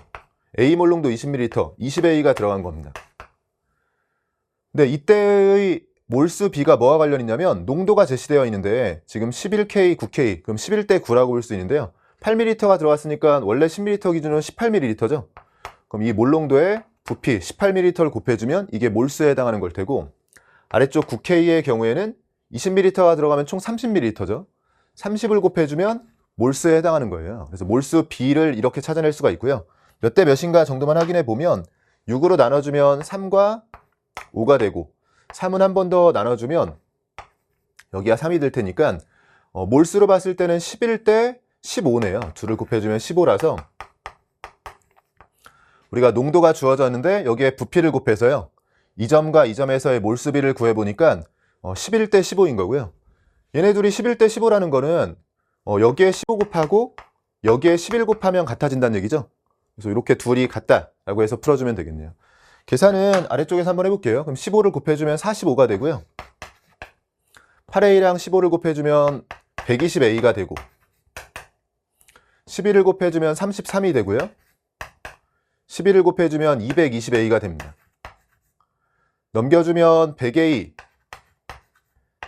Speaker 1: A몰롱도 20ml, 20A가 들어간 겁니다. 근데 이때의 몰수 B가 뭐와 관련이 있냐면 농도가 제시되어 있는데 지금 11K, 9K, 그럼 11대 9라고 볼 수 있는데요. 8ml가 들어갔으니까 원래 10ml 기준으로 18ml죠. 그럼 이 몰농도에 부피 18ml를 곱해주면 이게 몰수에 해당하는 걸 테고 아래쪽 9K의 경우에는 20ml가 들어가면 총 30ml죠. 30을 곱해주면 몰수에 해당하는 거예요. 그래서 몰수 B를 이렇게 찾아낼 수가 있고요. 몇 대 몇인가 정도만 확인해 보면 6으로 나눠주면 3과 5가 되고 3은 한 번 더 나눠주면 여기가 3이 될 테니까 몰수로 봤을 때는 11대 15네요. 둘을 곱해주면 15라서 우리가 농도가 주어졌는데 여기에 부피를 곱해서요. 이 점과 이 점에서의 몰수비를 구해보니까 11대 15인 거고요. 얘네 둘이 11대 15라는 거는 여기에 15 곱하고 여기에 11 곱하면 같아진다는 얘기죠. 그래서 이렇게 둘이 같다라고 해서 풀어주면 되겠네요. 계산은 아래쪽에서 한번 해볼게요. 그럼 15를 곱해주면 45가 되고요. 8A랑 15를 곱해주면 120A가 되고 11을 곱해주면 33이 되고요. 11을 곱해주면 220A가 됩니다. 넘겨주면 100A,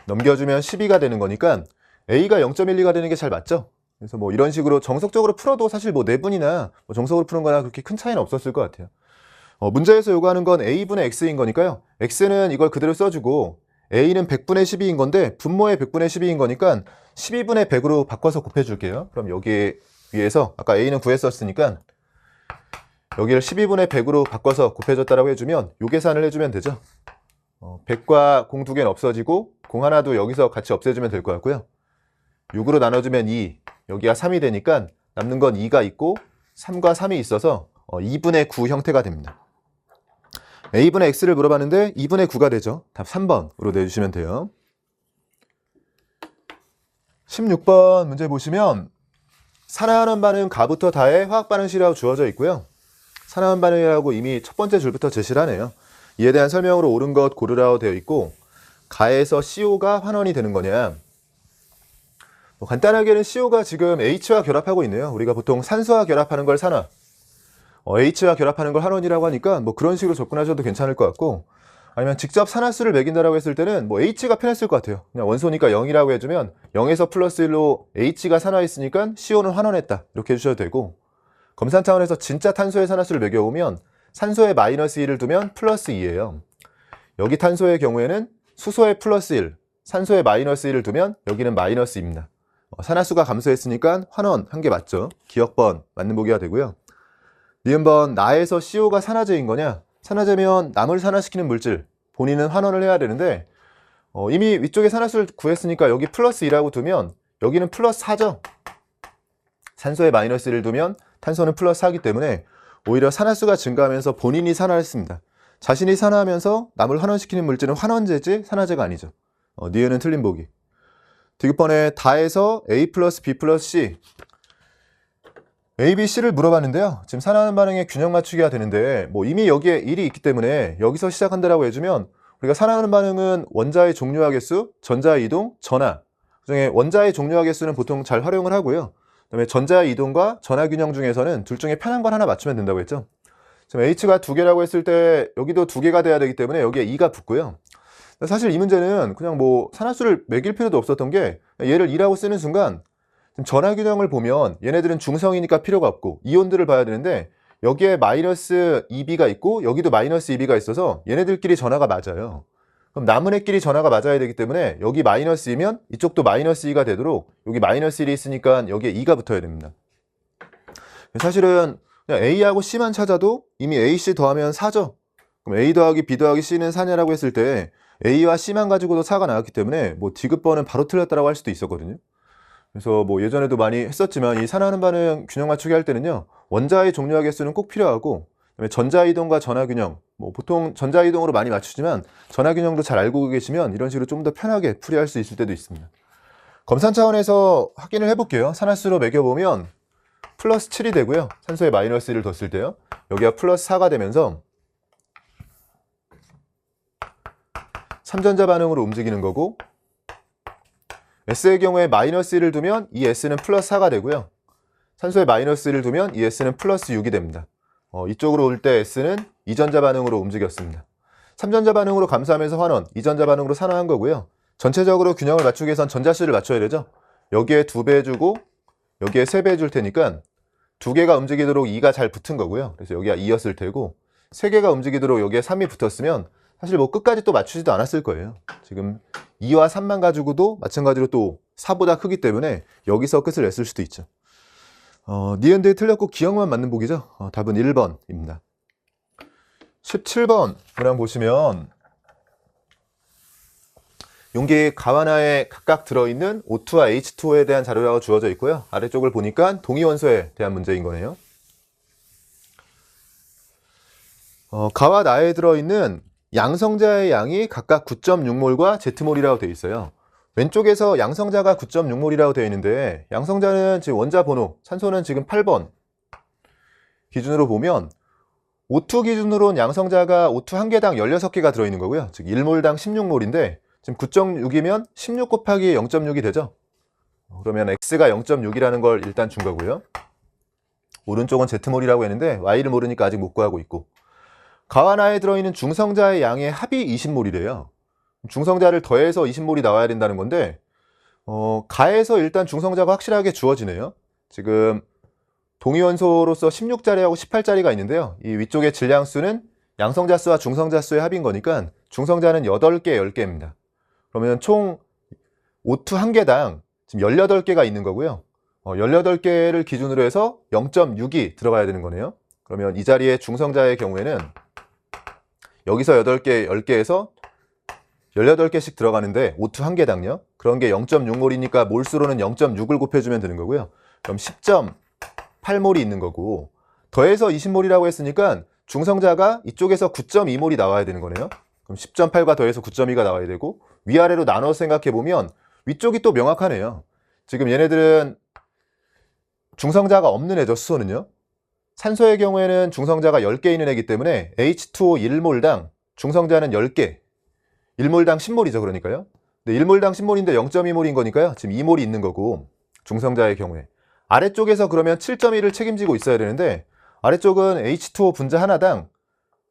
Speaker 1: 넘겨주면 12가 되는 거니까 A가 0.12가 되는 게 잘 맞죠? 그래서 뭐 이런 식으로 정석적으로 풀어도 사실 뭐 내분이나 뭐 정석으로 푸는 거나 그렇게 큰 차이는 없었을 것 같아요. 문제에서 요구하는 건 A분의 X인 거니까요. X는 이걸 그대로 써주고 A는 100분의 12인 건데 분모의 100분의 12인 거니까 12분의 100으로 바꿔서 곱해줄게요. 그럼 여기 위에서 아까 A는 구했었으니까 여기를 12분의 100으로 바꿔서 곱해줬다라고 해주면 요 계산을 해주면 되죠. 100과 공 두 개는 없어지고 공 하나도 여기서 같이 없애주면 될 것 같고요. 6으로 나눠주면 2, 여기가 3이 되니까 남는 건 2가 있고 3과 3이 있어서 2분의 9 형태가 됩니다. A분의 X를 물어봤는데 2분의 9가 되죠. 답 3번으로 내주시면 돼요. 16번 문제 보시면 산화하는 반응 가부터 다의 화학 반응식이라고 주어져 있고요. 산화한 반응이라고 이미 첫 번째 줄부터 제시를 하네요. 이에 대한 설명으로 옳은 것 고르라고 되어 있고 가에서 CO가 환원이 되는 거냐. 간단하게는 CO가 지금 H와 결합하고 있네요. 우리가 보통 산소와 결합하는 걸 산화, H와 결합하는 걸 환원이라고 하니까 뭐 그런 식으로 접근하셔도 괜찮을 것 같고 아니면 직접 산화수를 매긴다라고 했을 때는 뭐 H가 편했을 것 같아요. 그냥 원소니까 0이라고 해주면 0에서 플러스 1로 H가 산화했으니까 CO는 환원했다 이렇게 해주셔도 되고 검산 차원에서 진짜 탄소의 산화수를 매겨보면 산소에 마이너스 1을 두면 플러스 2예요. 여기 탄소의 경우에는 수소에 플러스 1, 산소에 마이너스 1을 두면 여기는 마이너스 2입니다. 산화수가 감소했으니까 환원한 게 맞죠. 기억번 맞는 보기가 되고요. 니은번 나에서 CO가 산화제인 거냐? 산화제면 남을 산화시키는 물질, 본인은 환원을 해야 되는데 이미 위쪽에 산화수를 구했으니까 여기 플러스 2라고 두면 여기는 플러스 4죠. 산소에 마이너스 1을 두면 탄소는 플러스 4이기 때문에 오히려 산화수가 증가하면서 본인이 산화했습니다. 자신이 산화하면서 남을 환원시키는 물질은 환원제지 산화제가 아니죠. 니은은 틀린 보기. 디귿번에 다에서 A 플러스 B 플러스 C A, B, C를 물어봤는데요. 지금 산화하는 반응의 균형 맞추기가 되는데 뭐 이미 여기에 1이 있기 때문에 여기서 시작한다라고 해주면 우리가 산화하는 반응은 원자의 종료화 개수, 전자의 이동, 전하 그중에 원자의 종료화 개수는 보통 잘 활용을 하고요. 그다음에 전자의 이동과 전하 균형 중에서는 둘 중에 편한 걸 하나 맞추면 된다고 했죠. 지금 H가 2개라고 했을 때 여기도 2개가 돼야 되기 때문에 여기에 2가 붙고요. 사실 이 문제는 그냥 뭐 산화수를 매길 필요도 없었던 게 얘를 2라고 쓰는 순간 전하 균형을 보면 얘네들은 중성이니까 필요가 없고 이온들을 봐야 되는데 여기에 마이너스 2B가 있고 여기도 마이너스 2B가 있어서 얘네들끼리 전하가 맞아요. 그럼 남은 애끼리 전하가 맞아야 되기 때문에 여기 마이너스 2면 이쪽도 마이너스 2가 되도록 여기 마이너스 1이 있으니까 여기에 2가 붙어야 됩니다. 사실은 그냥 A하고 C만 찾아도 이미 AC 더하면 4죠. 그럼 A 더하기 B 더하기 C는 4냐라고 했을 때 A와 C만 가지고도 4가 나왔기 때문에 뭐 디귿번은 바로 틀렸다라고 할 수도 있었거든요. 그래서 뭐 예전에도 많이 했었지만 이 산화하는 반응 균형 맞추기 할 때는요, 원자의 종류와 개수는 꼭 필요하고, 그다음에 전자이동과 전하균형, 뭐 보통 전자이동으로 많이 맞추지만 전하균형도 잘 알고 계시면 이런 식으로 좀 더 편하게 풀이할 수 있을 때도 있습니다. 검산 차원에서 확인을 해볼게요. 산화수로 매겨보면 플러스 7이 되고요. 산소에 마이너스 1을 뒀을 때요, 여기가 플러스 4가 되면서 3전자 반응으로 움직이는 거고, S의 경우에 마이너스 1을 두면 이 S는 플러스 4가 되고요. 산소에 마이너스 1을 두면 이 S는 플러스 6이 됩니다. 이쪽으로 올 때 S는 2전자 반응으로 움직였습니다. 3전자 반응으로 감소하면서 환원, 2전자 반응으로 산화한 거고요. 전체적으로 균형을 맞추기 위해선 전자수를 맞춰야 되죠. 여기에 2배 주고 여기에 3배 줄 테니까 2개가 움직이도록 2가 잘 붙은 거고요. 그래서 여기가 2였을 테고, 3개가 움직이도록 여기에 3이 붙었으면 사실 뭐 끝까지 또 맞추지도 않았을 거예요. 지금 2와 3만 가지고도 마찬가지로 또 4보다 크기 때문에 여기서 끝을 냈을 수도 있죠. 니은데 틀렸고 기억만 맞는 보기죠. 답은 1번입니다. 17번 문항 보시면 용기 가와나에 각각 들어있는 O2와 H2O에 대한 자료가 주어져 있고요. 아래쪽을 보니까 동위원소에 대한 문제인 거네요. 가와나에 들어있는 양성자의 양이 각각 9.6몰과 Z몰이라고 되어 있어요. 왼쪽에서 양성자가 9.6몰이라고 되어 있는데, 양성자는 지금 원자 번호, 산소는 지금 8번 기준으로 보면 O2 기준으로는 양성자가 O2 한 개당 16개가 들어있는 거고요. 즉 1몰당 16몰인데 지금 9.6이면 16 곱하기 0.6이 되죠. 그러면 X가 0.6이라는 걸 일단 준 거고요. 오른쪽은 Z몰이라고 했는데 Y를 모르니까 아직 못 구하고 있고, 가와나에 들어있는 중성자의 양의 합이 20몰이래요. 중성자를 더해서 20몰이 나와야 된다는 건데, 가에서 일단 중성자가 확실하게 주어지네요. 지금 동위원소로서 16자리하고 18자리가 있는데요. 이 위쪽의 질량수는 양성자수와 중성자수의 합인 거니까 중성자는 8개, 10개입니다. 그러면 총 O2 한 개당 지금 18개가 있는 거고요. 18개를 기준으로 해서 0.6이 들어가야 되는 거네요. 그러면 이 자리에 중성자의 경우에는 여기서 8개, 10개에서 18개씩 들어가는데 O2 한 개당요. 그런 게 0.6몰이니까 몰수로는 0.6을 곱해주면 되는 거고요. 그럼 10.8몰이 있는 거고, 더해서 20몰이라고 했으니까 중성자가 이쪽에서 9.2몰이 나와야 되는 거네요. 그럼 10.8과 더해서 9.2가 나와야 되고, 위아래로 나눠서 생각해보면 위쪽이 또 명확하네요. 지금 얘네들은 중성자가 없는 애죠, 수소는요. 산소의 경우에는 중성자가 10개 있는 애기 때문에 H2O 1몰당 중성자는 10개, 1몰당 10몰이죠. 그러니까요. 근데 1몰당 10몰인데 0.2몰인 거니까요. 지금 2몰이 있는 거고, 중성자의 경우에. 아래쪽에서 그러면 7.1을 책임지고 있어야 되는데, 아래쪽은 H2O 분자 하나당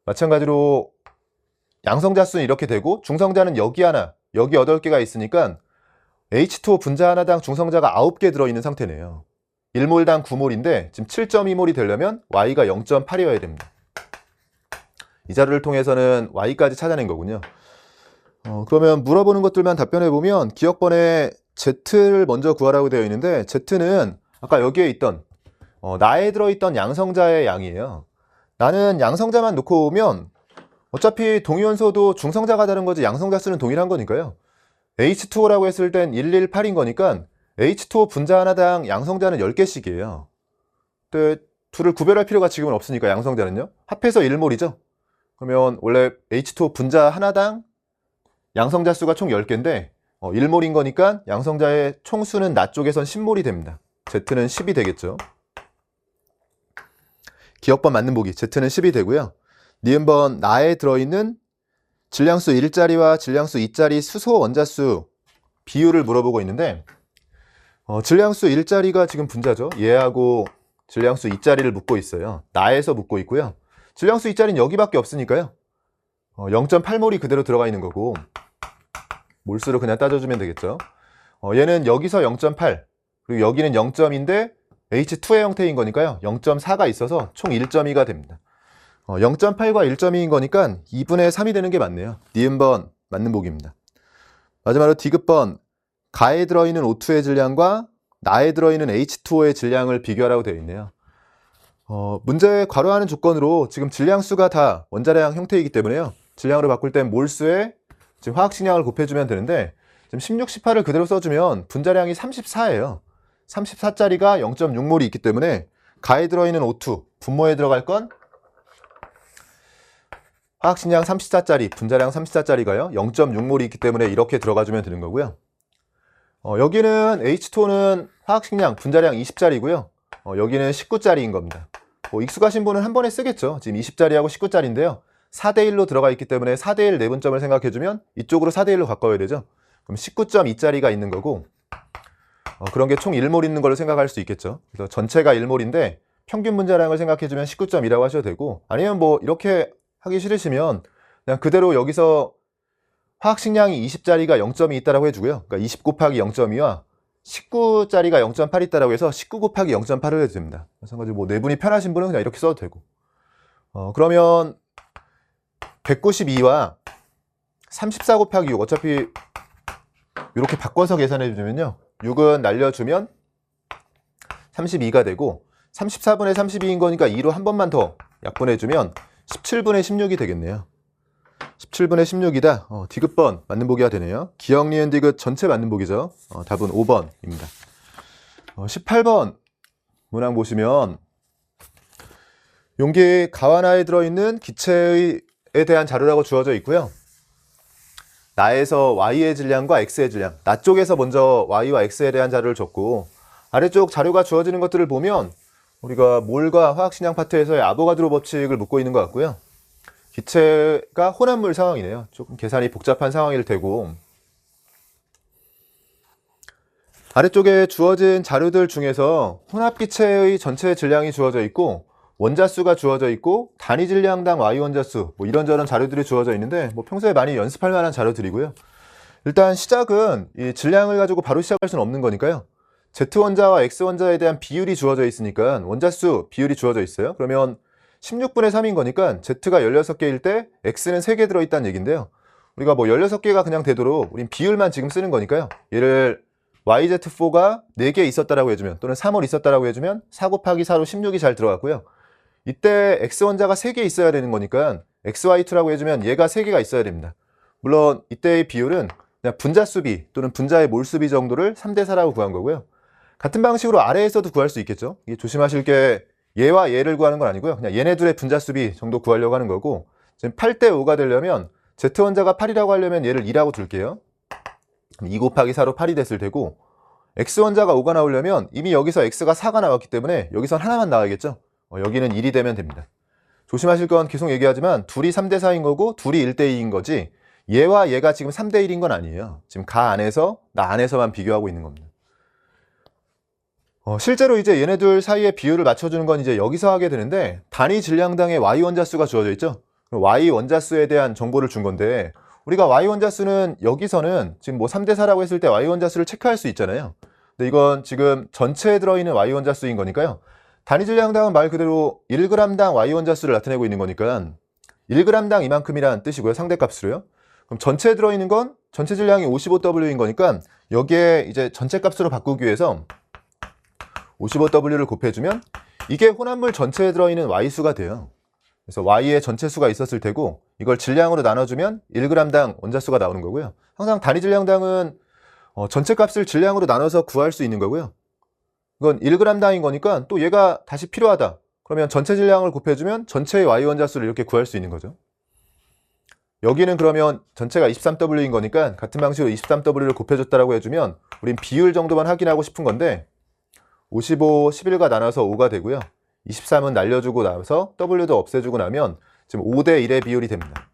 Speaker 1: 마찬가지로 양성자 수는 이렇게 되고, 중성자는 여기 하나, 여기 8개가 있으니까 H2O 분자 하나당 중성자가 9개 들어있는 상태네요. 1몰당 9몰인데 지금 7.2몰이 되려면 Y가 0.8이어야 됩니다. 이 자료를 통해서는 Y까지 찾아낸 거군요. 그러면 물어보는 것들만 답변해보면 기억번에 Z를 먼저 구하라고 되어 있는데, Z는 아까 여기에 있던 나에 들어있던 양성자의 양이에요. 나는 양성자만 놓고 오면 어차피 동위원소도 중성자가 다른 거지 양성자 수는 동일한 거니까요. H2O라고 했을 땐 118인 거니까 H2O 분자 하나당 양성자는 10개씩이에요. 근데 둘을 구별할 필요가 지금은 없으니까 양성자는요. 합해서 1몰이죠. 그러면 원래 H2O 분자 하나당 양성자 수가 총 10개인데 1몰인 거니까 양성자의 총수는 나 쪽에선 10몰이 됩니다. Z는 10이 되겠죠. 기억번 맞는 보기 Z는 10이 되고요. 니은번 나에 들어있는 질량수 1자리와 질량수 2자리 수소 원자수 비율을 물어보고 있는데, 질량수 1자리가 지금 분자죠. 얘하고 질량수 2자리를 묻고 있어요. 나에서 묻고 있고요. 질량수 2자리는 여기밖에 없으니까요. 0.8몰이 그대로 들어가 있는 거고, 몰수로 그냥 따져주면 되겠죠. 얘는 여기서 0.8, 그리고 여기는 0.인데 H2의 형태인 거니까요. 0.4가 있어서 총 1.2가 됩니다. 0.8과 1.2인 거니까 2분의 3이 되는 게 맞네요. 니은번 맞는 보기입니다. 마지막으로 디귿번 가에 들어있는 O2의 질량과 나에 들어있는 H2O의 질량을 비교하라고 되어 있네요. 문제에 괄호하는 조건으로 지금 질량수가 다 원자량 형태이기 때문에요. 질량으로 바꿀 땐 몰수에 지금 화학식량을 곱해주면 되는데, 지금 16, 18을 그대로 써주면 분자량이 34예요. 34짜리가 0.6몰이 있기 때문에 가에 들어있는 O2, 분모에 들어갈 건 화학식량 34짜리, 분자량 34짜리가요 0.6몰이 있기 때문에 이렇게 들어가주면 되는 거고요. 여기는 H2O는 화학식량, 분자량 20짜리고요. 여기는 19짜리인 겁니다. 익숙하신 분은 한 번에 쓰겠죠. 지금 20짜리하고 19짜리인데요. 4대1로 들어가 있기 때문에 4대1 내분점을 생각해주면 이쪽으로 4대1로 가까워야 되죠. 그럼 19.2짜리가 있는 거고 그런 게 총 1몰 있는 걸로 생각할 수 있겠죠. 그래서 전체가 1몰인데 평균 분자량을 생각해주면 19.2라고 하셔도 되고, 아니면 뭐 이렇게 하기 싫으시면 그냥 그대로 여기서 화학식량이 20짜리가 0.2 있다고 해주고요. 그러니까 20 곱하기 0.2와 19짜리가 0.8 있다고 해서 19 곱하기 0.8을 해도 됩니다. 마찬가지로 뭐 내분이 편하신 분은 그냥 이렇게 써도 되고. 그러면 192와 34 곱하기 6, 어차피 이렇게 바꿔서 계산해 주면요. 6은 날려주면 32가 되고 34분의 32인 거니까 2로 한 번만 더 약분해주면 17분의 16이 되겠네요. 17분의 16이다. 디귿번 맞는 보기가 되네요. 기역, 니은, 디귿 전체 맞는 보기죠. 답은 5번입니다. 18번 문항 보시면 용기 가와나에 들어있는 기체에 대한 자료라고 주어져 있고요. 나에서 Y의 질량과 X의 질량, 나 쪽에서 먼저 Y와 X에 대한 자료를 줬고 아래쪽 자료가 주어지는 것들을 보면 우리가 몰과 화학식량 파트에서의 아보가드로 법칙을 묻고 있는 것 같고요. 기체가 혼합물 상황이네요. 조금 계산이 복잡한 상황일 테고, 아래쪽에 주어진 자료들 중에서 혼합기체의 전체 질량이 주어져 있고 원자수가 주어져 있고 단위 질량당 Y 원자수 뭐 이런저런 자료들이 주어져 있는데 뭐 평소에 많이 연습할 만한 자료들이고요. 일단 시작은 이 질량을 가지고 바로 시작할 수는 없는 거니까요. Z원자와 X원자에 대한 비율이 주어져 있으니까 원자수 비율이 주어져 있어요. 그러면 16분의 3인 거니까 Z가 16개일 때 X는 3개 들어있다는 얘기인데요. 우리가 뭐 16개가 그냥 되도록 우린 비율만 지금 쓰는 거니까요. 얘를 YZ4가 4개 있었다라고 해주면, 또는 3월 있었다라고 해주면 4 곱하기 4로 16이 잘 들어갔고요. 이때 X원자가 3개 있어야 되는 거니까 XY2라고 해주면 얘가 3개가 있어야 됩니다. 물론 이때의 비율은 그냥 분자수비 또는 분자의 몰수비 정도를 3대4라고 구한 거고요. 같은 방식으로 아래에서도 구할 수 있겠죠. 이게 조심하실 게 얘와 얘를 구하는 건 아니고요. 그냥 얘네 둘의 분자수비 정도 구하려고 하는 거고, 지금 8대5가 되려면 Z원자가 8이라고 하려면 얘를 2라고 둘게요. 2 곱하기 4로 8이 됐을 테고, X원자가 5가 나오려면 이미 여기서 X가 4가 나왔기 때문에 여기선 하나만 나와야겠죠. 여기는 1이 되면 됩니다. 조심하실 건 계속 얘기하지만 둘이 3대4인 거고 둘이 1대2인 거지 얘와 얘가 지금 3대1인 건 아니에요. 지금 가 안에서 나 안에서만 비교하고 있는 겁니다. 실제로 이제 얘네들 사이의 비율을 맞춰주는 건 이제 여기서 하게 되는데, 단위 질량당의 Y 원자수가 주어져 있죠. Y 원자수에 대한 정보를 준 건데, 우리가 Y 원자수는 여기서는 지금 뭐 3대4라고 했을 때 Y 원자수를 체크할 수 있잖아요. 근데 이건 지금 전체에 들어있는 Y 원자수인 거니까요. 단위 질량당은 말 그대로 1g당 Y 원자수를 나타내고 있는 거니까 1g당 이만큼이라는 뜻이고요. 상대값으로요. 그럼 전체에 들어있는 건 전체 질량이 55W인 거니까 여기에 이제 전체 값으로 바꾸기 위해서 55W를 곱해주면 이게 혼합물 전체에 들어있는 Y수가 돼요. 그래서 Y의 전체 수가 있었을 테고 이걸 질량으로 나눠주면 1g당 원자수가 나오는 거고요. 항상 단위 질량당은 전체 값을 질량으로 나눠서 구할 수 있는 거고요. 이건 1g당인 거니까 또 얘가 다시 필요하다. 그러면 전체 질량을 곱해주면 전체의 Y 원자수를 이렇게 구할 수 있는 거죠. 여기는 그러면 전체가 23W인 거니까 같은 방식으로 23W를 곱해줬다라고 해주면 우린 비율 정도만 확인하고 싶은 건데 55, 11과 나눠서 5가 되고요. 23은 날려주고 나서 W도 없애주고 나면 지금 5대1의 비율이 됩니다.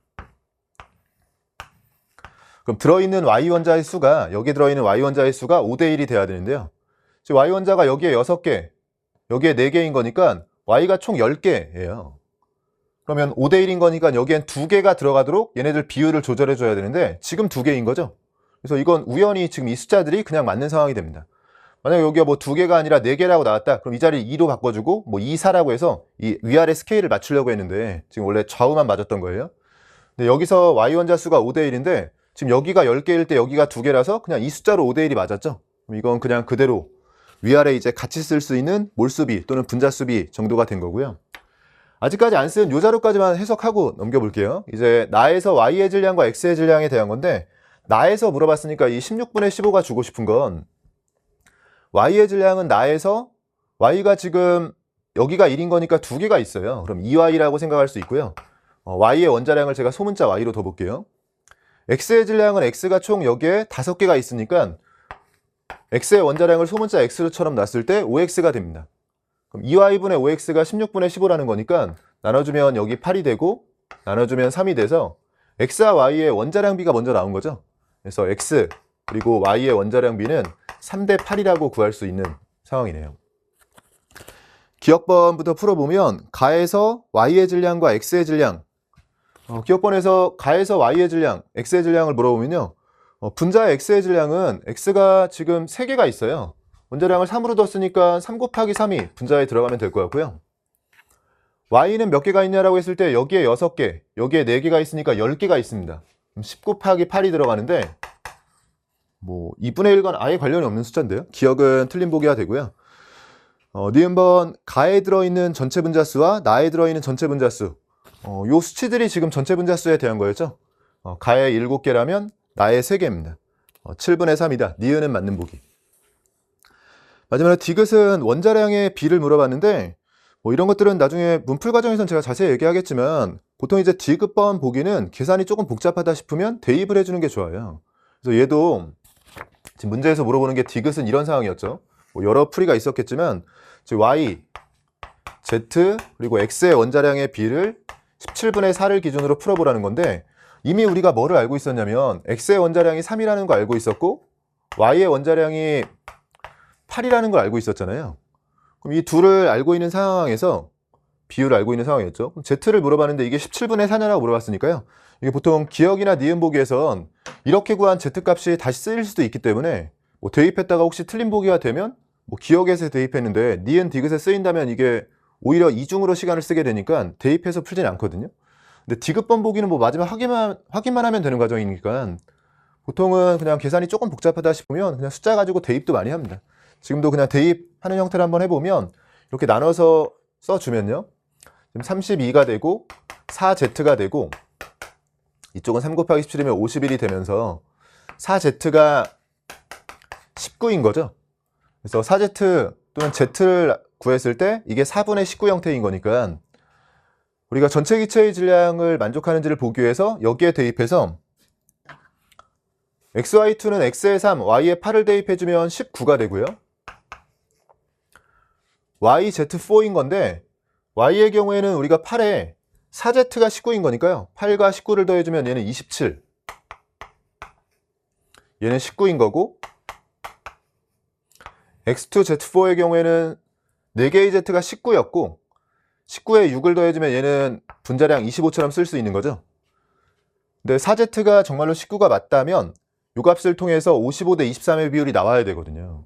Speaker 1: 그럼 들어있는 Y 원자의 수가, 여기 들어있는 Y 원자의 수가 5대1이 돼야 되는데요. 지금 Y 원자가 여기에 6개, 여기에 4개인 거니까 Y가 총 10개예요. 그러면 5대1인 거니까 여기엔 2개가 들어가도록 얘네들 비율을 조절해 줘야 되는데 지금 2개인 거죠. 그래서 이건 우연히 지금 이 숫자들이 그냥 맞는 상황이 됩니다. 만약에 여기가 뭐 2개가 아니라 4개라고 나왔다. 그럼 이 자리를 2로 바꿔주고 뭐 2, 4라고 해서 이 위아래 스케일을 맞추려고 했는데 지금 원래 좌우만 맞았던 거예요. 근데 여기서 Y 원자수가 5대1인데 지금 여기가 10개일 때 여기가 2개라서 그냥 이 숫자로 5대1이 맞았죠. 그럼 이건 그냥 그대로 위아래 이제 같이 쓸 수 있는 몰수비 또는 분자수비 정도가 된 거고요. 아직까지 안 쓴 요 자료까지만 해석하고 넘겨볼게요. 이제 나에서 Y의 질량과 X의 질량에 대한 건데, 나에서 물어봤으니까 이 16분의 15가 주고 싶은 건 y의 질량은 나에서 y가 지금 여기가 1인 거니까 2개가 있어요. 그럼 2y라고 생각할 수 있고요. y의 원자량을 제가 소문자 y로 둬볼게요. x의 질량은 x가 총 여기에 5개가 있으니까 x의 원자량을 소문자 x처럼 놨을 때 5x가 됩니다. 그럼 2y분의 5x가 16분의 15라는 거니까 나눠주면 여기 8이 되고 나눠주면 3이 돼서 x와 y의 원자량 비가 먼저 나온 거죠. 그래서 x 그리고 y의 원자량 비는 3대 8이라고 구할 수 있는 상황이네요. 기억번부터 풀어보면 가에서 y의 질량과 x의 질량, 기억번에서 가에서 y의 질량, x의 질량을 물어보면요. 분자의 x의 질량은 x가 지금 3개가 있어요. 원자량을 3으로 뒀으니까 3 곱하기 3이 분자에 들어가면 될 것 같고요. y는 몇 개가 있냐라고 했을 때 여기에 6개, 여기에 4개가 있으니까 10개가 있습니다. 그럼 10 곱하기 8이 들어가는데 뭐 2분의 1과 아예 관련이 없는 숫자인데요. 기억은 틀린 보기가 되고요. 니은번 가에 들어있는 전체 분자수와 나에 들어있는 전체 분자수, 요 수치들이 지금 전체 분자수에 대한 거였죠. 가에 7개라면 나에 3개입니다. 7분의 3이다. 니은은 맞는 보기. 마지막으로 디귿은 원자량의 비를 물어봤는데 뭐 이런 것들은 나중에 문풀 과정에서는 제가 자세히 얘기하겠지만 보통 이제 디귿번 보기는 계산이 조금 복잡하다 싶으면 대입을 해주는 게 좋아요. 그래서 얘도 지금 문제에서 물어보는 게 디귿은 이런 상황이었죠. 뭐 여러 풀이가 있었겠지만 y, z, 그리고 x의 원자량의 비를 17분의 4를 기준으로 풀어보라는 건데 이미 우리가 뭐를 알고 있었냐면 x의 원자량이 3이라는 거 알고 있었고 y의 원자량이 8이라는 걸 알고 있었잖아요. 그럼 이 둘을 알고 있는 상황에서 비율을 알고 있는 상황이었죠. 그럼 z를 물어봤는데 이게 17분의 4냐라고 물어봤으니까요. 이게 보통 기억이나 니은 보기에선 이렇게 구한 z값이 다시 쓰일 수도 있기 때문에 뭐 대입했다가 혹시 틀린 보기가 되면 뭐 기억에서 대입했는데 니은 디귿에 쓰인다면 이게 오히려 이중으로 시간을 쓰게 되니까 대입해서 풀진 않거든요. 근데 디귿번 보기는 뭐 마지막 확인만 하면 되는 과정이니까 보통은 그냥 계산이 조금 복잡하다 싶으면 그냥 숫자 가지고 대입도 많이 합니다. 지금도 그냥 대입하는 형태를 한번 해보면 이렇게 나눠서 써주면요. 지금 32가 되고 4z가 되고 이쪽은 3 곱하기 17이면 51이 되면서 4z가 19인 거죠. 그래서 4z 또는 z를 구했을 때 이게 4분의 19 형태인 거니까 우리가 전체 기체의 질량을 만족하는지를 보기 위해서 여기에 대입해서 xy2는 x에 3, y에 8을 대입해주면 19가 되고요. yz4인 건데 y의 경우에는 우리가 8에 4z가 19인 거니까요. 8과 19를 더해주면 얘는 27. 얘는 19인 거고 x2z4의 경우에는 4개의 z가 19였고 19에 6을 더해주면 얘는 분자량 25처럼 쓸 수 있는 거죠. 근데 4z가 정말로 19가 맞다면 이 값을 통해서 55대 23의 비율이 나와야 되거든요.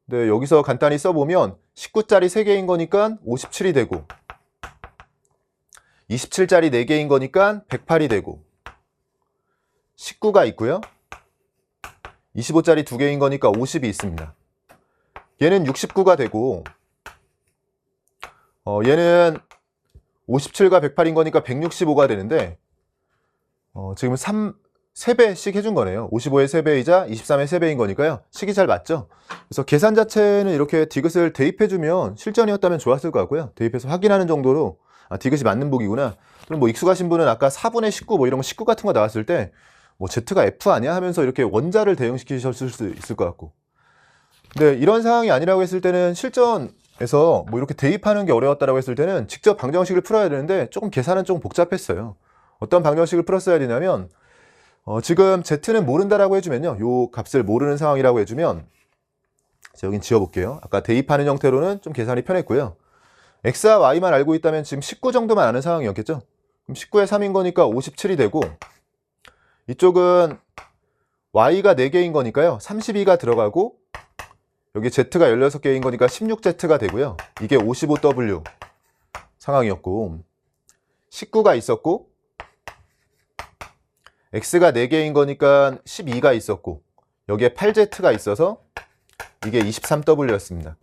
Speaker 1: 근데 여기서 간단히 써보면 19짜리 3개인 거니까 57이 되고 27짜리 4개인 거니까 108이 되고 19가 있고요. 25짜리 2개인 거니까 50이 있습니다. 얘는 69가 되고 얘는 57과 108인 거니까 165가 되는데 지금 3배씩 해준 거네요. 55의 3배이자 23의 3배인 거니까요. 식이 잘 맞죠? 그래서 계산 자체는 이렇게 디귿을 대입해주면 실전이었다면 좋았을 것 같고요. 대입해서 확인하는 정도로 디귿이 맞는 보기구나. 그럼 뭐 익숙하신 분은 아까 4분의 19 뭐 이런 거 19 같은 거 나왔을 때 뭐 Z가 F 아니야 하면서 이렇게 원자를 대응시키셨을 수 있을 것 같고. 근데 이런 상황이 아니라고 했을 때는 실전에서 뭐 이렇게 대입하는 게 어려웠다라고 했을 때는 직접 방정식을 풀어야 되는데 조금 계산은 좀 복잡했어요. 어떤 방정식을 풀었어야 되냐면 지금 Z는 모른다라고 해주면요. 요 값을 모르는 상황이라고 해주면 여긴 지워볼게요. 아까 대입하는 형태로는 좀 계산이 편했고요. X와 Y만 알고 있다면 지금 19 정도만 아는 상황이었겠죠. 그럼 19에 3인 거니까 57이 되고 이쪽은 Y가 4개인 거니까요. 32가 들어가고 여기 Z가 16개인 거니까 16Z가 되고요. 이게 55W 상황이었고 19가 있었고 X가 4개인 거니까 12가 있었고 여기에 8Z가 있어서 이게 23W였습니다.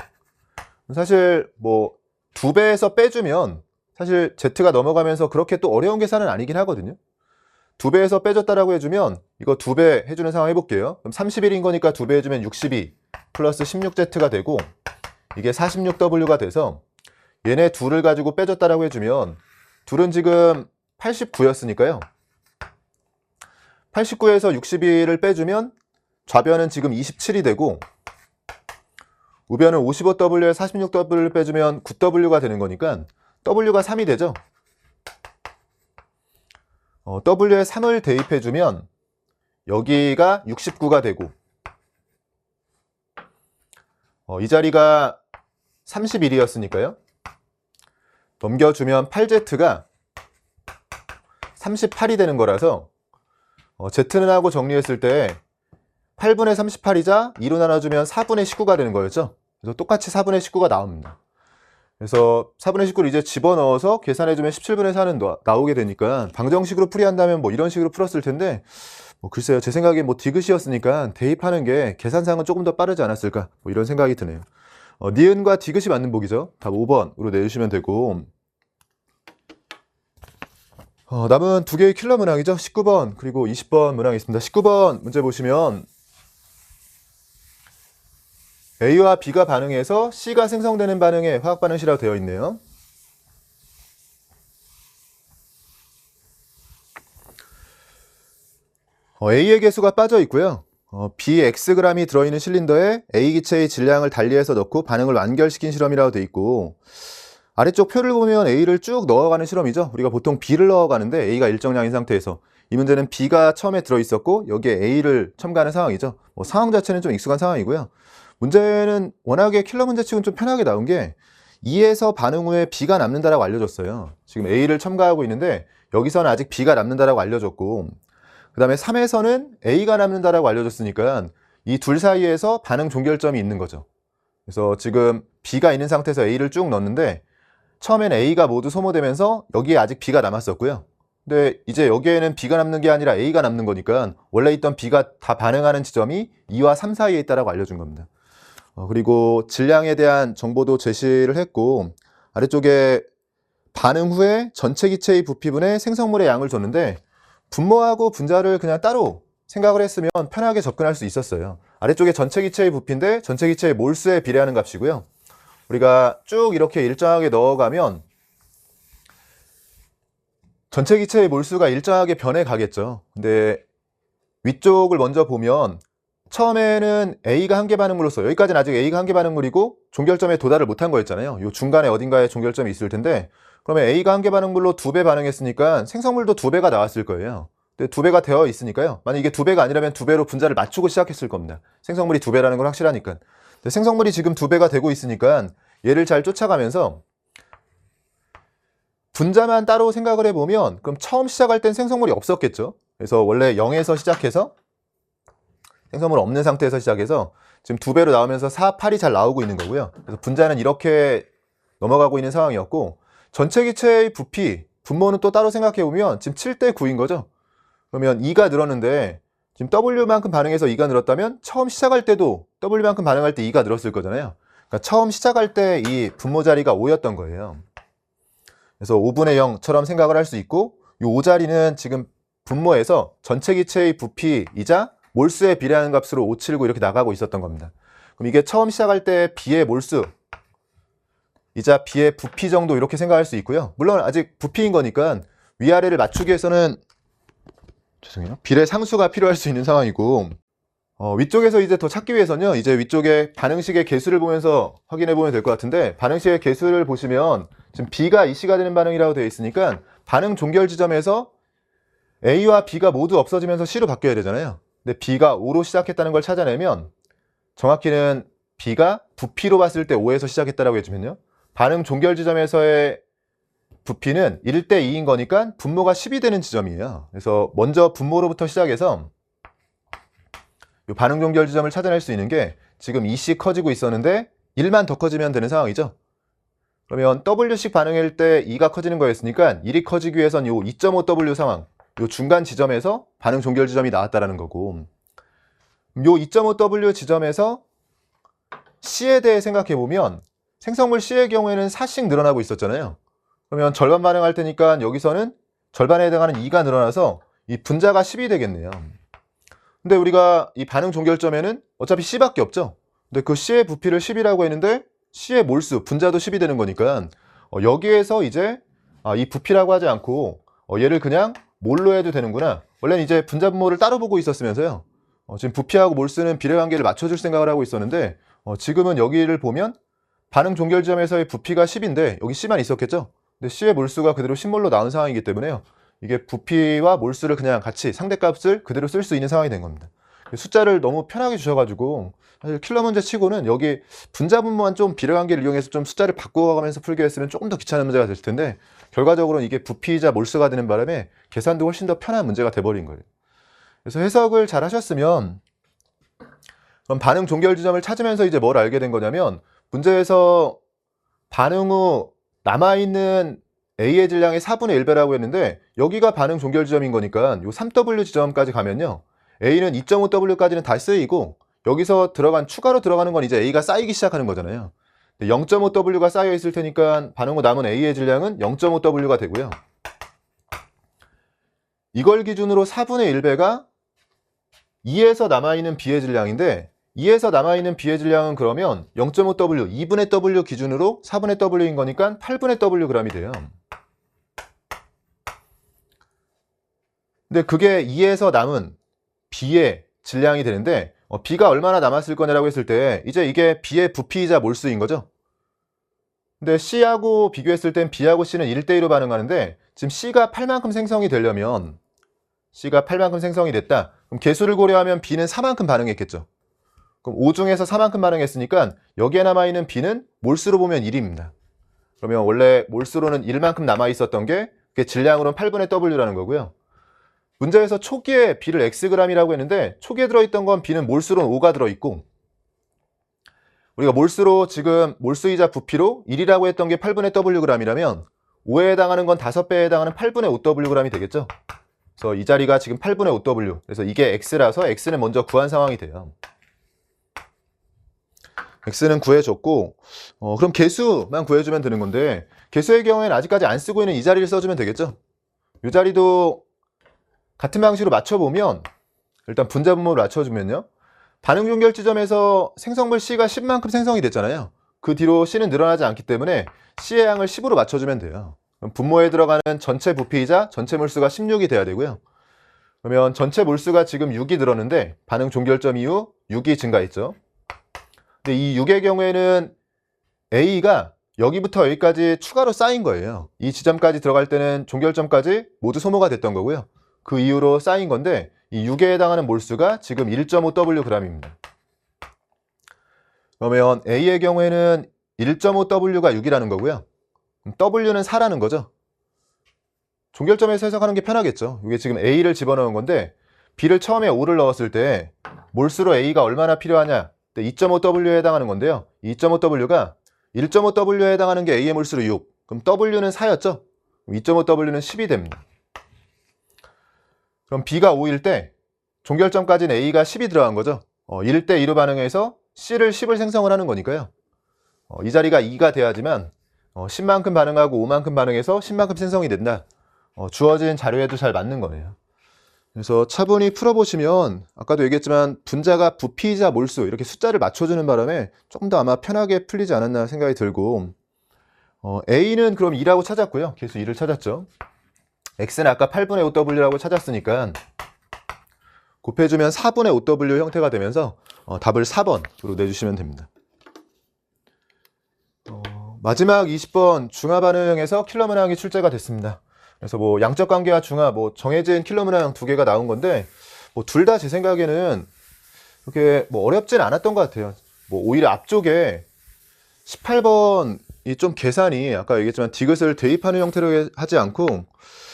Speaker 1: 사실 뭐 2배에서 빼주면 사실 Z가 넘어가면서 그렇게 또 어려운 계산은 아니긴 하거든요. 2배에서 빼줬다라고 해주면 이거 2배 해주는 상황 해볼게요. 그럼 31인 거니까 2배 해주면 62. 플러스 16Z가 되고 이게 46W가 돼서 얘네 둘을 가지고 빼줬다라고 해주면 둘은 지금 89였으니까요. 89에서 61을 빼주면 좌변은 지금 27이 되고 우변은 55W에 46W를 빼주면 9W가 되는 거니까 W가 3이 되죠. W에 3을 대입해주면 여기가 69가 되고 이 자리가 31이었으니까요. 넘겨주면 8Z가 38이 되는 거라서 Z는 하고 정리했을 때 8분의 38이자 2로 나눠주면 4분의 19가 되는 거였죠. 그래서 똑같이 4분의 19가 나옵니다. 그래서 4분의 19를 이제 집어넣어서 계산해주면 17분의 4는 나오게 되니까 방정식으로 풀이한다면 뭐 이런 식으로 풀었을 텐데 글쎄요, 제 생각에 뭐 디귿이었으니까 대입하는 게 계산상은 조금 더 빠르지 않았을까 뭐 이런 생각이 드네요. 니은과 디귿이 맞는 보기죠. 답 5번으로 내주시면 되고 남은 두 개의 킬러 문항이죠. 19번 그리고 20번 문항이 있습니다. 19번 문제 보시면 A와 B가 반응해서 C가 생성되는 반응에 화학 반응식이라고 되어 있네요. A의 개수가 빠져 있고요. B Xg이 들어있는 실린더에 A 기체의 질량을 달리해서 넣고 반응을 완결시킨 실험이라고 되어 있고 아래쪽 표를 보면 A를 쭉 넣어가는 실험이죠. 우리가 보통 B를 넣어가는데 A가 일정량인 상태에서 이 문제는 B가 처음에 들어있었고 여기에 A를 첨가하는 상황이죠. 상황 자체는 좀 익숙한 상황이고요. 문제는 워낙에 킬러 문제치고는 좀 편하게 나온 게 2에서 반응 후에 B가 남는다라고 알려줬어요. 지금 A를 첨가하고 있는데 여기서는 아직 B가 남는다라고 알려줬고 그 다음에 3에서는 A가 남는다라고 알려줬으니까 이 둘 사이에서 반응 종결점이 있는 거죠. 그래서 지금 B가 있는 상태에서 A를 쭉 넣었는데 처음엔 A가 모두 소모되면서 여기에 아직 B가 남았었고요. 근데 이제 여기에는 B가 남는 게 아니라 A가 남는 거니까 원래 있던 B가 다 반응하는 지점이 2와 3 사이에 있다라고 알려준 겁니다. 그리고 질량에 대한 정보도 제시를 했고 아래쪽에 반응 후에 전체 기체의 부피분의 생성물의 양을 줬는데 분모하고 분자를 그냥 따로 생각을 했으면 편하게 접근할 수 있었어요. 아래쪽에 전체 기체의 부피인데 전체 기체의 몰수에 비례하는 값이고요. 우리가 쭉 이렇게 일정하게 넣어가면 전체 기체의 몰수가 일정하게 변해 가겠죠. 근데 위쪽을 먼저 보면 처음에는 A가 한계 반응물로서 여기까지는 아직 A가 한계 반응물이고 종결점에 도달을 못한 거였잖아요. 이 중간에 어딘가에 종결점이 있을 텐데 그러면 A가 한계 반응물로 2배 반응했으니까 생성물도 2배가 나왔을 거예요. 근데 2배가 되어 있으니까요. 만약 이게 2배가 아니라면 2배로 분자를 맞추고 시작했을 겁니다. 생성물이 2배라는 건 확실하니까. 근데 생성물이 지금 2배가 되고 있으니까 얘를 잘 쫓아가면서 분자만 따로 생각을 해보면 그럼 처음 시작할 땐 생성물이 없었겠죠. 그래서 원래 0에서 시작해서 생성물 없는 상태에서 시작해서 지금 2배로 나오면서 4, 8이 잘 나오고 있는 거고요. 그래서 분자는 이렇게 넘어가고 있는 상황이었고 전체 기체의 부피, 분모는 또 따로 생각해보면 지금 7대 9인 거죠. 그러면 2가 늘었는데 지금 W만큼 반응해서 2가 늘었다면 처음 시작할 때도 W만큼 반응할 때 2가 늘었을 거잖아요. 그러니까 처음 시작할 때 이 분모 자리가 5였던 거예요. 그래서 5분의 0처럼 생각을 할 수 있고 이 5자리는 지금 분모에서 전체 기체의 부피이자 몰수에 비례하는 값으로 579 이렇게 나가고 있었던 겁니다. 그럼 이게 처음 시작할 때 B의 몰수 이자 B의 부피 정도 이렇게 생각할 수 있고요. 물론 아직 부피인 거니까 위아래를 맞추기 위해서는 죄송해요. 비례 상수가 필요할 수 있는 상황이고 위쪽에서 이제 더 찾기 위해서는요. 이제 위쪽에 반응식의 개수를 보면서 확인해 보면 될 것 같은데 반응식의 개수를 보시면 지금 B가 이C가 되는 반응이라고 되어 있으니까 반응 종결 지점에서 A와 B가 모두 없어지면서 C로 바뀌어야 되잖아요. 근데 B가 5로 시작했다는 걸 찾아내면 정확히는 B가 부피로 봤을 때 5에서 시작했다라고 해주면요. 반응 종결 지점에서의 부피는 1대 2인 거니까 분모가 10이 되는 지점이에요. 그래서 먼저 분모로부터 시작해서 이 반응 종결 지점을 찾아낼 수 있는 게 지금 2씩 커지고 있었는데 1만 더 커지면 되는 상황이죠. 그러면 W씩 반응일 때 2가 커지는 거였으니까 1이 커지기 위해선 이 2.5W 상황, 이 중간 지점에서 반응 종결 지점이 나왔다라는 거고 이 2.5W 지점에서 C에 대해 생각해 보면 생성물 C의 경우에는 4씩 늘어나고 있었잖아요. 그러면 절반 반응할 테니까 여기서는 절반에 해당하는 2가 늘어나서 이 분자가 10이 되겠네요. 근데 우리가 이 반응 종결점에는 어차피 C밖에 없죠. 근데 그 C의 부피를 10이라고 했는데 C의 몰수, 분자도 10이 되는 거니까 여기에서 이제 이 부피라고 하지 않고 얘를 그냥 몰로 해도 되는구나. 원래는 이제 분자 분모를 따로 보고 있었으면서요. 지금 부피하고 몰수는 비례관계를 맞춰줄 생각을 하고 있었는데 지금은 여기를 보면 반응 종결 지점에서의 부피가 10인데 여기 C만 있었겠죠? 근데 C의 몰수가 그대로 10몰로 나온 상황이기 때문에요. 이게 부피와 몰수를 그냥 같이 상대값을 그대로 쓸 수 있는 상황이 된 겁니다. 숫자를 너무 편하게 주셔가지고 사실 킬러 문제 치고는 여기 분자 분모만 좀 비례관계를 이용해서 좀 숫자를 바꿔가면서 풀게 했으면 조금 더 귀찮은 문제가 됐을 텐데 결과적으로는 이게 부피이자 몰수가 되는 바람에 계산도 훨씬 더 편한 문제가 돼버린 거예요. 그래서 해석을 잘 하셨으면 그럼 반응 종결 지점을 찾으면서 이제 뭘 알게 된 거냐면 문제에서 반응 후 남아있는 A의 질량의 4분의 1배라고 했는데 여기가 반응 종결 지점인 거니까 요 3W 지점까지 가면요. A는 2.5W까지는 다 쓰이고 여기서 추가로 들어가는 건 이제 A가 쌓이기 시작하는 거잖아요. 0.5W가 쌓여 있을 테니까 반응 후 남은 A의 질량은 0.5W가 되고요. 이걸 기준으로 4분의 1배가 2에서 남아있는 B의 질량인데 2에서 남아있는 B의 질량은 그러면 0.5W, 2분의 W 기준으로 4분의 W인 거니까 8분의 Wg이 돼요. 근데 그게 2에서 남은 B의 질량이 되는데 B가 얼마나 남았을 거냐라고 했을 때 이제 이게 B의 부피이자 몰수인 거죠. 근데 C하고 비교했을 땐 B하고 C는 1대1로 반응하는데 지금 C가 8만큼 생성이 되려면 C가 8만큼 생성이 됐다. 그럼 개수를 고려하면 B는 4만큼 반응했겠죠. 그럼 5 중에서 4만큼 반응했으니까 여기에 남아있는 B는 몰수로 보면 1입니다. 그러면 원래 몰수로는 1만큼 남아있었던 게 그게 질량으로는 8분의 W라는 거고요. 문제에서 초기에 B를 Xg이라고 했는데 초기에 들어있던 건 B는 몰수로는 5가 들어있고 우리가 몰수로 지금 몰수이자 부피로 1이라고 했던 게 8분의 Wg이라면 5에 해당하는 건 5배에 해당하는 8분의 5Wg이 되겠죠. 그래서 이 자리가 지금 8분의 5W 그래서 이게 X라서 X는 먼저 구한 상황이 돼요. X는 구해줬고 그럼 개수만 구해주면 되는 건데 개수의 경우에는 아직까지 안 쓰고 있는 이 자리를 써주면 되겠죠. 이 자리도 같은 방식으로 맞춰보면 일단 분자 분모를 맞춰주면요. 반응 종결 지점에서 생성물 C가 10만큼 생성이 됐잖아요. 그 뒤로 C는 늘어나지 않기 때문에 C의 양을 10으로 맞춰주면 돼요. 그럼 분모에 들어가는 전체 부피이자 전체 몰수가 16이 돼야 되고요. 그러면 전체 몰수가 지금 6이 늘었는데 반응 종결점 이후 6이 증가했죠. 근데 이 6의 경우에는 A가 여기부터 여기까지 추가로 쌓인 거예요. 이 지점까지 들어갈 때는 종결점까지 모두 소모가 됐던 거고요. 그 이후로 쌓인 건데 이 6에 해당하는 몰수가 지금 1.5Wg입니다. 그러면 A의 경우에는 1.5W가 6이라는 거고요. W는 4라는 거죠. 종결점에서 해석하는 게 편하겠죠. 이게 지금 A를 집어넣은 건데 B를 처음에 5를 넣었을 때 몰수로 A가 얼마나 필요하냐 2.5W에 해당하는 건데요. 2.5W가 1.5W에 해당하는 게 A의 몰수로 6 그럼 W는 4였죠. 2.5W는 10이 됩니다. 그럼 B가 5일 때 종결점까지는 A가 10이 들어간 거죠. 1대 2로 반응해서 C를 10을 생성을 하는 거니까요. 이 자리가 2가 돼야지만 10만큼 반응하고 5만큼 반응해서 10만큼 생성이 된다. 주어진 자료에도 잘 맞는 거예요. 그래서 차분히 풀어보시면 아까도 얘기했지만 분자가 부피이자 몰수 이렇게 숫자를 맞춰주는 바람에 조금 더 아마 편하게 풀리지 않았나 생각이 들고 A는 그럼 2라고 찾았고요. 개수 2를 찾았죠. X는 아까 8분의 5W라고 찾았으니까 곱해주면 4분의 5W 형태가 되면서 답을 4번으로 내주시면 됩니다. 마지막 20번 중화반응에서 킬러 문항이 출제가 됐습니다. 그래서 뭐 양적 관계와 중화, 뭐 정해진 킬러 문항 두 개가 나온 건데 뭐 둘 다 제 생각에는 그렇게 뭐 어렵진 않았던 것 같아요. 뭐 오히려 앞쪽에 18번이 좀 계산이 아까 얘기했지만 디귿을 대입하는 형태로 하지 않고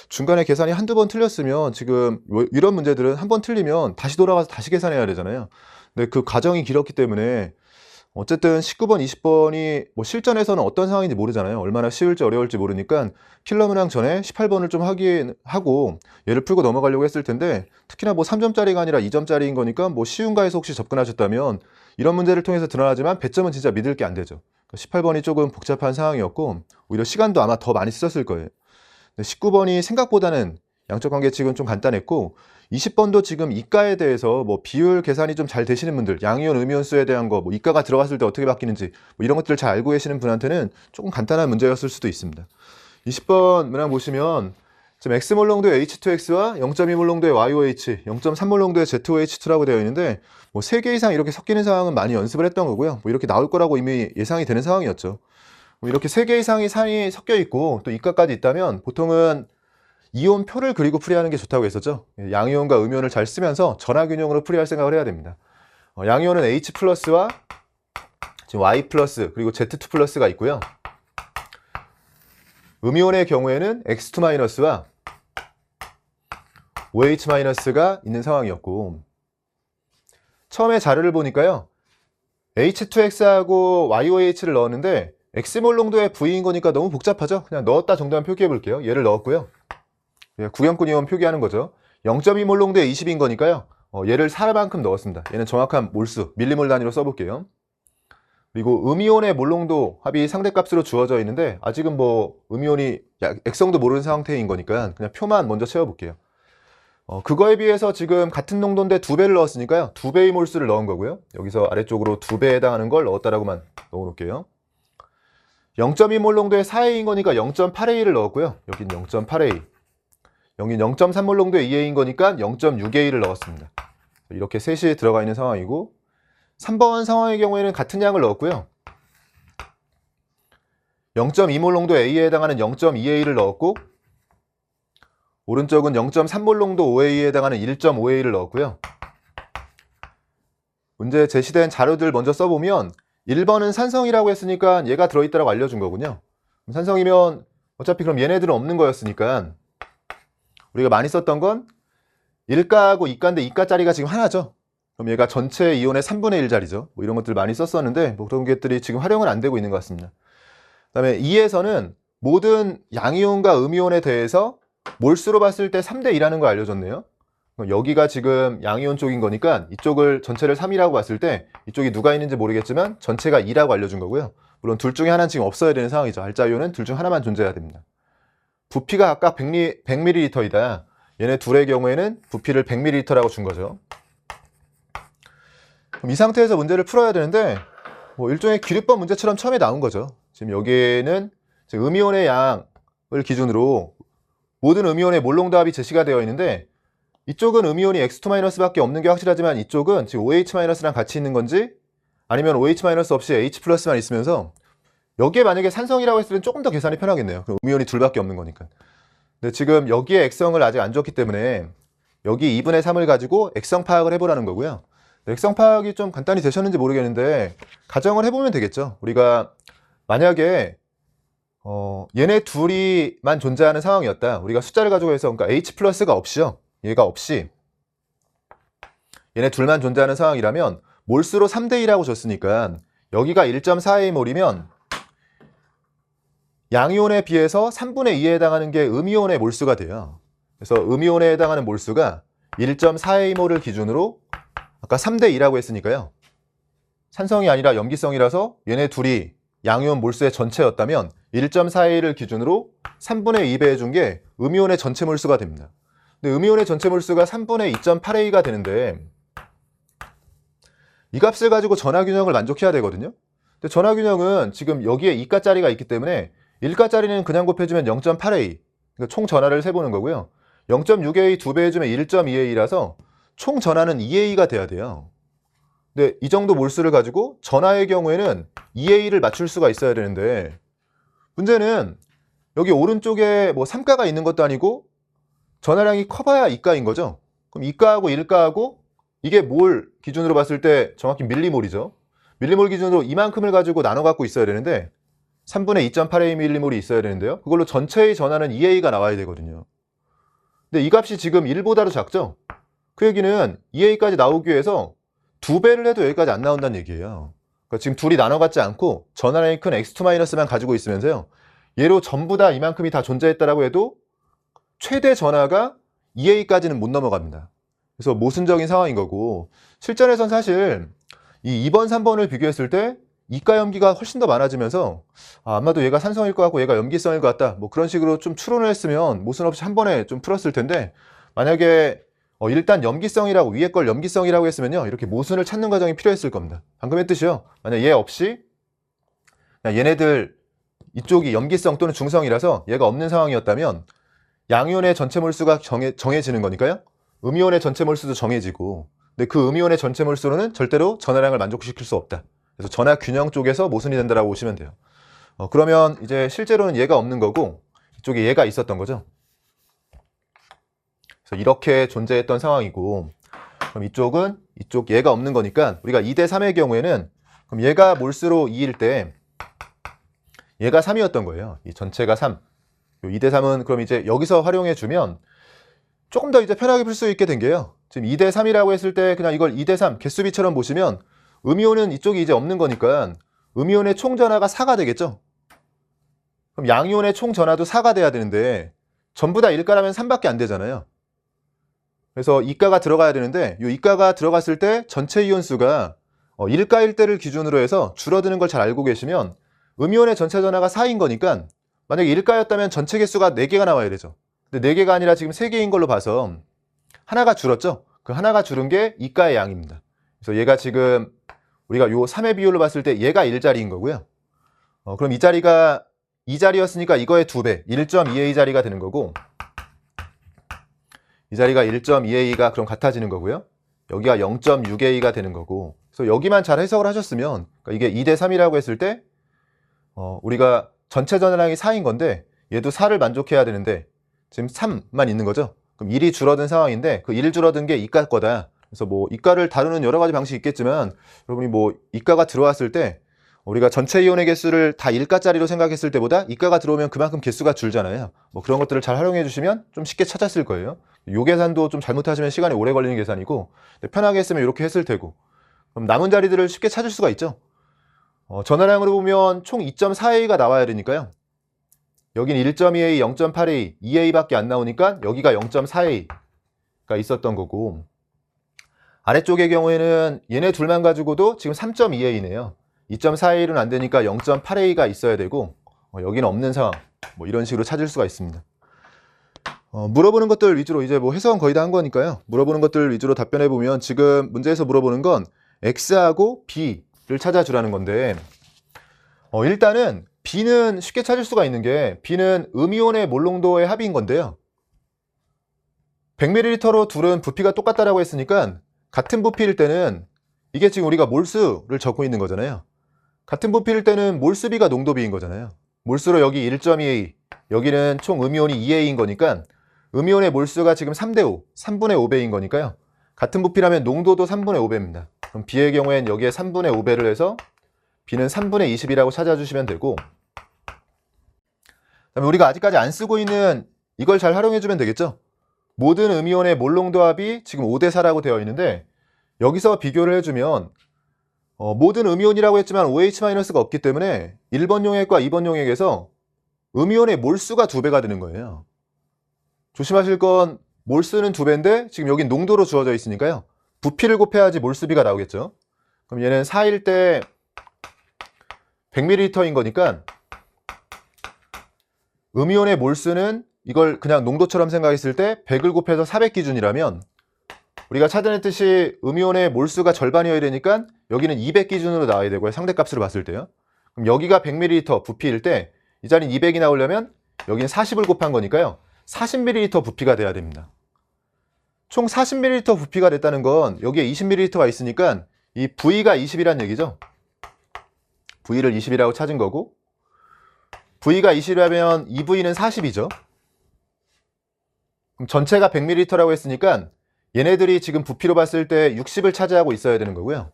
Speaker 1: 중간에 계산이 한두 번 틀렸으면 지금 이런 문제들은 한 번 틀리면 다시 돌아가서 다시 계산해야 되잖아요. 근데 그 과정이 길었기 때문에 어쨌든 19번, 20번이 뭐 실전에서는 어떤 상황인지 모르잖아요. 얼마나 쉬울지 어려울지 모르니까 킬러 문항 전에 18번을 좀 하고 얘를 풀고 넘어가려고 했을 텐데 특히나 뭐 3점짜리가 아니라 2점짜리인 거니까 뭐 쉬운가 해서 혹시 접근하셨다면 이런 문제를 통해서 드러나지만 배점은 진짜 믿을 게 안 되죠. 18번이 조금 복잡한 상황이었고 오히려 시간도 아마 더 많이 쓰셨을 거예요. 19번이 생각보다는 양적 관계칙은 좀 간단했고 20번도 지금 이가에 대해서 뭐 비율 계산이 좀 잘 되시는 분들, 양이온, 음이온수에 대한 거, 뭐 이가가 들어갔을 때 어떻게 바뀌는지 뭐 이런 것들을 잘 알고 계시는 분한테는 조금 간단한 문제였을 수도 있습니다. 20번 문항 보시면 지금 X몰롱도의 H2X와 0.2몰롱도의 YOH, 0.3몰롱도의 ZOH2라고 되어 있는데 뭐 3개 이상 이렇게 섞이는 상황은 많이 연습을 했던 거고요. 뭐 이렇게 나올 거라고 이미 예상이 되는 상황이었죠. 뭐 이렇게 3개 이상이 산이 섞여 있고 또 이가까지 있다면 보통은 이온표를 그리고 풀이하는 게 좋다고 했었죠. 양이온과 음이온을 잘 쓰면서 전화균형으로 풀이할 생각을 해야 됩니다. 양이온은 H 플러스와 지금 Y 플러스 그리고 Z2 플러스가 있고요. 음이온의 경우에는 X2 마이너스와 OH 마이너스가 있는 상황이었고 처음에 자료를 보니까요. H2X하고 YOH를 넣었는데 X몰롱도의 V인 거니까 너무 복잡하죠? 그냥 넣었다 정도만 표기해 볼게요. 얘를 넣었고요. 구경꾼 이온 표기하는 거죠. 0.2몰롱도에 20인 거니까요. 얘를 4만큼 넣었습니다. 얘는 정확한 몰수, 밀리몰 단위로 써볼게요. 그리고 음이온의 몰롱도 합이 상대값으로 주어져 있는데 아직은 뭐 음이온이 액성도 모르는 상태인 거니까 그냥 표만 먼저 채워볼게요. 그거에 비해서 지금 같은 농도인데 2배를 넣었으니까요. 2배의 몰수를 넣은 거고요. 여기서 아래쪽으로 2배에 해당하는 걸 넣었다라고만 넣어놓을게요. 0.2몰롱도에 4A인 거니까 0.8A를 넣었고요. 여긴 0.8A. 여긴 0.3몰롱도에 2A인 거니까 0.6A를 넣었습니다. 이렇게 셋이 들어가 있는 상황이고 3번 상황의 경우에는 같은 양을 넣었고요. 0.2몰롱도 A에 해당하는 0.2A를 넣었고 오른쪽은 0.3몰롱도 OA에 해당하는 1.5A를 넣었고요. 문제 제시된 자료들 먼저 써보면 1번은 산성이라고 했으니까 얘가 들어있다고 알려준 거군요. 산성이면 어차피 그럼 얘네들은 없는 거였으니까 우리가 많이 썼던 건 1가하고 2가인데 2가짜리가 지금 하나죠. 그럼 얘가 전체 이온의 3분의 1짜리죠. 뭐 이런 것들 많이 썼었는데 뭐 그런 것들이 지금 활용은 안 되고 있는 것 같습니다. 그 다음에 2에서는 모든 양이온과 음이온에 대해서 몰수로 봤을 때 3대 2라는 걸 알려줬네요. 여기가 지금 양이온 쪽인 거니까 이쪽을 전체를 3이라고 봤을 때 이쪽이 누가 있는지 모르겠지만 전체가 2라고 알려준 거고요. 물론 둘 중에 하나는 지금 없어야 되는 상황이죠. 알자이온은 둘 중 하나만 존재해야 됩니다. 부피가 각각 100ml이다. 얘네 둘의 경우에는 부피를 100ml라고 준 거죠. 그럼 이 상태에서 문제를 풀어야 되는데 뭐 일종의 기류법 문제처럼 처음에 나온 거죠. 지금 여기에는 음이온의 양을 기준으로 모든 음이온의 몰롱도 합이 제시가 되어 있는데 이쪽은 음이온이 X2- 밖에 없는 게 확실하지만 이쪽은 지금 OH-랑 같이 있는 건지 아니면 OH- 없이 H+만 있으면서 여기에 만약에 산성이라고 했을 때는 조금 더 계산이 편하겠네요. 음이온이 둘밖에 없는 거니까. 근데 지금 여기에 액성을 아직 안 줬기 때문에 여기 2분의 3을 가지고 액성 파악을 해보라는 거고요. 액성 파악이 좀 간단히 되셨는지 모르겠는데 가정을 해보면 되겠죠. 우리가 만약에 얘네 둘이만 존재하는 상황이었다. 우리가 숫자를 가지고 해서 그러니까 H+가 없이요. 얘가 없이 얘네 둘만 존재하는 상황이라면 몰수로 3대 2라고 줬으니까 여기가 1.4Am몰이면 양이온에 비해서 3분의 2에 해당하는 게 음이온의 몰수가 돼요. 그래서 음이온에 해당하는 몰수가 1.4Am몰을 기준으로 아까 3대 2라고 했으니까요. 산성이 아니라 염기성이라서 얘네 둘이 양이온 몰수의 전체였다면 1.4A를 기준으로 3분의 2배 해준 게 음이온의 전체 몰수가 됩니다. 근데 음이온의 전체 몰수가 3분의 2.8A가 되는데 이 값을 가지고 전화균형을 만족해야 되거든요. 근데 전화균형은 지금 여기에 2가짜리가 있기 때문에 1가짜리는 그냥 곱해주면 0.8A 그러니까 총 전화를 세보는 거고요. 0.6A 2배 해주면 1.2A라서 총 전화는 2A가 돼야 돼요. 근데 이 정도 몰수를 가지고 전화의 경우에는 2A를 맞출 수가 있어야 되는데 문제는 여기 오른쪽에 뭐 3가가 있는 것도 아니고 전화량이 커봐야 2가인 거죠. 그럼 2가하고 1가하고 이게 몰 기준으로 봤을 때 정확히 밀리몰이죠. 밀리몰 기준으로 이만큼을 가지고 나눠 갖고 있어야 되는데 3분의 2.8A 밀리몰이 있어야 되는데요. 그걸로 전체의 전화는 2A가 나와야 되거든요. 근데 이 값이 지금 1보다도 작죠? 그 얘기는 2A까지 나오기 위해서 2배를 해도 여기까지 안 나온다는 얘기예요. 그러니까 지금 둘이 나눠 갖지 않고 전화량이 큰 X2-만 가지고 있으면서요. 얘로 전부 다 이만큼이 다 존재했다라고 해도 최대 전화가 2A까지는 못 넘어갑니다. 그래서 모순적인 상황인 거고 실전에선 사실 이 2번, 3번을 비교했을 때 이가 염기가 훨씬 더 많아지면서 아마도 얘가 산성일 것 같고 얘가 염기성일 것 같다. 뭐 그런 식으로 좀 추론을 했으면 모순 없이 한 번에 좀 풀었을 텐데 만약에 일단 염기성이라고 위에 걸 염기성이라고 했으면요. 이렇게 모순을 찾는 과정이 필요했을 겁니다. 방금 했듯이요. 만약 얘 없이 그냥 얘네들 이쪽이 염기성 또는 중성이라서 얘가 없는 상황이었다면 양이온의 전체 몰수가 정해지는 거니까요. 음이온의 전체 몰수도 정해지고 근데 그 음이온의 전체 몰수로는 절대로 전하량을 만족시킬 수 없다. 그래서 전하 균형 쪽에서 모순이 된다라고 보시면 돼요. 그러면 이제 실제로는 얘가 없는 거고 이쪽에 얘가 있었던 거죠. 그래서 이렇게 존재했던 상황이고 그럼 이쪽은 이쪽 얘가 없는 거니까 우리가 2대 3의 경우에는 그럼 얘가 몰수로 2일 때 얘가 3이었던 거예요. 이 전체가 3. 2대 3은 그럼 이제 여기서 활용해 주면 조금 더 이제 편하게 풀 수 있게 된 게요. 지금 2대 3이라고 했을 때 그냥 이걸 2대 3 개수비처럼 보시면 음이온은 이쪽이 이제 없는 거니까 음이온의 총 전하가 4가 되겠죠. 그럼 양이온의 총 전하도 4가 돼야 되는데 전부 다 1가라면 3밖에 안 되잖아요. 그래서 이가가 들어가야 되는데 이 이가가 들어갔을 때 전체 이온 수가 1가일 때를 기준으로 해서 줄어드는 걸 잘 알고 계시면 음이온의 전체 전하가 4인 거니까 만약에 1가였다면 전체 개수가 4개가 나와야 되죠. 근데 4개가 아니라 지금 3개인 걸로 봐서 하나가 줄었죠. 그 하나가 줄은 게 이가의 양입니다. 그래서 얘가 지금 우리가 요 3의 비율로 봤을 때 얘가 1자리인 거고요. 그럼 이 자리가 2자리였으니까 이거의 2배 1.2a 자리가 되는 거고 이 자리가 1.2a가 그럼 같아지는 거고요. 여기가 0.6a가 되는 거고 그래서 여기만 잘 해석을 하셨으면 그러니까 이게 2대 3이라고 했을 때 우리가 전체 전하량이 4인 건데 얘도 4를 만족해야 되는데 지금 3만 있는 거죠. 그럼 1이 줄어든 상황인데 그 1 줄어든 게 이가 거다. 그래서 뭐 이가를 다루는 여러 가지 방식이 있겠지만 여러분이 뭐 이가가 들어왔을 때 우리가 전체 이온의 개수를 다 1가짜리로 생각했을 때보다 이가가 들어오면 그만큼 개수가 줄잖아요. 뭐 그런 것들을 잘 활용해 주시면 좀 쉽게 찾았을 거예요. 요 계산도 좀 잘못하시면 시간이 오래 걸리는 계산이고 편하게 했으면 이렇게 했을 테고 그럼 남은 자리들을 쉽게 찾을 수가 있죠. 전하량으로 보면 총 2.4a가 나와야 되니까요. 여긴 1.2a, 0.8a, 2a밖에 안 나오니까 여기가 0.4a가 있었던 거고 아래쪽의 경우에는 얘네 둘만 가지고도 지금 3.2a네요. 2.4a는 안 되니까 0.8a가 있어야 되고 여기는 없는 상황 뭐 이런 식으로 찾을 수가 있습니다. 물어보는 것들 위주로 이제 뭐 해석은 거의 다 한 거니까요. 물어보는 것들 위주로 답변해 보면 지금 문제에서 물어보는 건 x하고 b를 찾아주라는 건데 일단은 b는 쉽게 찾을 수가 있는 게 b는 음이온의 몰농도의 합인 건데요. 100ml로 둘은 부피가 똑같다라고 했으니까 같은 부피일 때는 이게 지금 우리가 몰수를 적고 있는 거잖아요. 같은 부피일 때는 몰수비가 농도비인 거잖아요. 몰수로 여기 1.2a, 여기는 총 음이온이 2a인 거니까 음이온의 몰수가 지금 3대 5, 3분의 5배인 거니까요. 같은 부피라면 농도도 3분의 5배입니다. 그럼 B의 경우엔 여기에 3분의 5배를 해서 B는 3분의 20이라고 찾아주시면 되고 그다음에 우리가 아직까지 안 쓰고 있는 이걸 잘 활용해주면 되겠죠. 모든 음이온의 몰농도 합이 지금 5대 4라고 되어 있는데 여기서 비교를 해주면 모든 음이온이라고 했지만 OH-가 없기 때문에 1번 용액과 2번 용액에서 음이온의 몰수가 2배가 되는 거예요. 조심하실 건 몰수는 2배인데 지금 여긴 농도로 주어져 있으니까요. 부피를 곱해야지 몰수비가 나오겠죠. 그럼 얘는 4일 때 100ml인 거니까 음이온의 몰수는 이걸 그냥 농도처럼 생각했을 때 100을 곱해서 400 기준이라면 우리가 찾아냈듯이 음이온의 몰수가 절반이어야 되니까 여기는 200 기준으로 나와야 되고요. 상대값으로 봤을 때요. 그럼 여기가 100ml 부피일 때 이 자리는 200이 나오려면 여기는 40을 곱한 거니까요. 40ml 부피가 돼야 됩니다. 총 40ml 부피가 됐다는 건 여기에 20ml가 있으니까 이 V가 20이란 얘기죠. V를 20이라고 찾은 거고 V가 20이라면 이 V는 40이죠. 그럼 전체가 100ml라고 했으니까 얘네들이 지금 부피로 봤을 때 60을 차지하고 있어야 되는 거고요.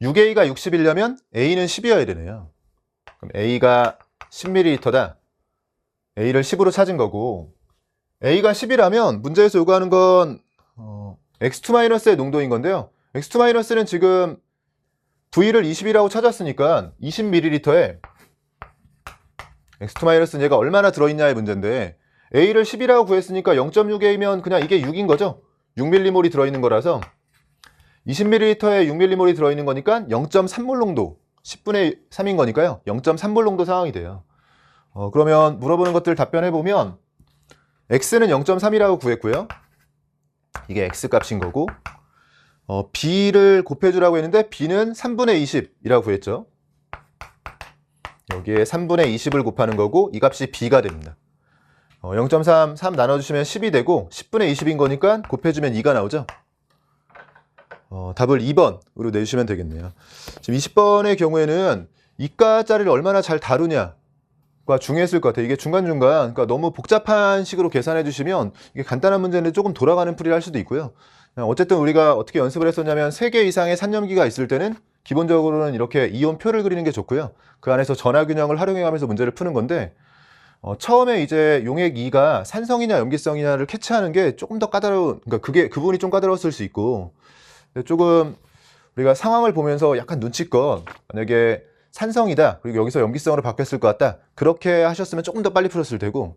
Speaker 1: 6A가 60이려면 A는 10이어야 되네요. 그럼 A가 10ml다. A를 10으로 찾은 거고 A가 10이라면 문제에서 요구하는 건 X2-의 농도인 건데요. X2-는 지금 V를 20이라고 찾았으니까 20ml에 X2-는 얘가 얼마나 들어있냐의 문제인데 A를 10이라고 구했으니까 0.6A면 그냥 이게 6인 거죠. 6mm몰이 들어있는 거라서 20ml에 6mm몰이 들어있는 거니까 0.3몰 농도 10분의 3인 거니까요. 0.3볼 정도 상황이 돼요. 그러면 물어보는 것들 답변해보면 x는 0.3이라고 구했고요. 이게 x 값인 거고, b를 곱해주라고 했는데 b는 3분의 20이라고 구했죠. 여기에 3분의 20을 곱하는 거고 이 값이 b가 됩니다. 0.3, 3 나눠주시면 10이 되고 10분의 20인 거니까 곱해주면 2가 나오죠. 답을 2번으로 내주시면 되겠네요. 지금 20번의 경우에는 이과짜리를 얼마나 잘 다루냐가 중요했을 것 같아요. 이게 중간중간, 그러니까 너무 복잡한 식으로 계산해 주시면 이게 간단한 문제인데 조금 돌아가는 풀이를 할 수도 있고요. 어쨌든 우리가 어떻게 연습을 했었냐면 3개 이상의 산염기가 있을 때는 기본적으로는 이렇게 이온표를 그리는 게 좋고요. 그 안에서 전하균형을 활용해가면서 문제를 푸는 건데, 처음에 이제 용액 2가 산성이냐 염기성이냐를 캐치하는 게 조금 더 까다로운, 그러니까 그 부분이 좀 까다로웠을 수 있고, 조금 우리가 상황을 보면서 약간 눈치껏 만약에 산성이다, 그리고 여기서 염기성으로 바뀌었을 것 같다, 그렇게 하셨으면 조금 더 빨리 풀었을 테고,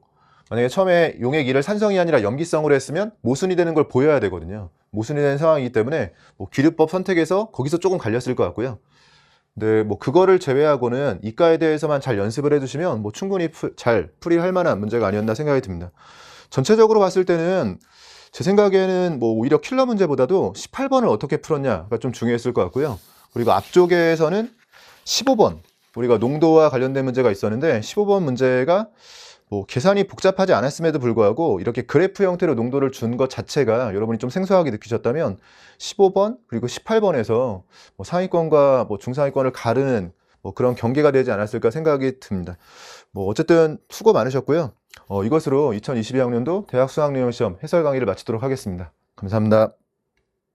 Speaker 1: 만약에 처음에 용액 2를 산성이 아니라 염기성으로 했으면 모순이 되는 걸 보여야 되거든요. 모순이 되는 상황이기 때문에 뭐 기류법 선택에서 거기서 조금 갈렸을 것 같고요. 근데 뭐 그거를 제외하고는 이과에 대해서만 잘 연습을 해두시면 뭐 충분히 잘 풀이할 만한 문제가 아니었나 생각이 듭니다. 전체적으로 봤을 때는 제 생각에는 뭐 오히려 킬러 문제보다도 18번을 어떻게 풀었냐가 좀 중요했을 것 같고요. 그리고 앞쪽에서는 15번, 우리가 농도와 관련된 문제가 있었는데 15번 문제가 뭐 계산이 복잡하지 않았음에도 불구하고 이렇게 그래프 형태로 농도를 준 것 자체가 여러분이 좀 생소하게 느끼셨다면 15번 그리고 18번에서 뭐 상위권과 뭐 중상위권을 가르는 뭐 그런 경계가 되지 않았을까 생각이 듭니다. 뭐 어쨌든 수고 많으셨고요. 이것으로 2022학년도 대학 수학능력시험 해설 강의를 마치도록 하겠습니다. 감사합니다.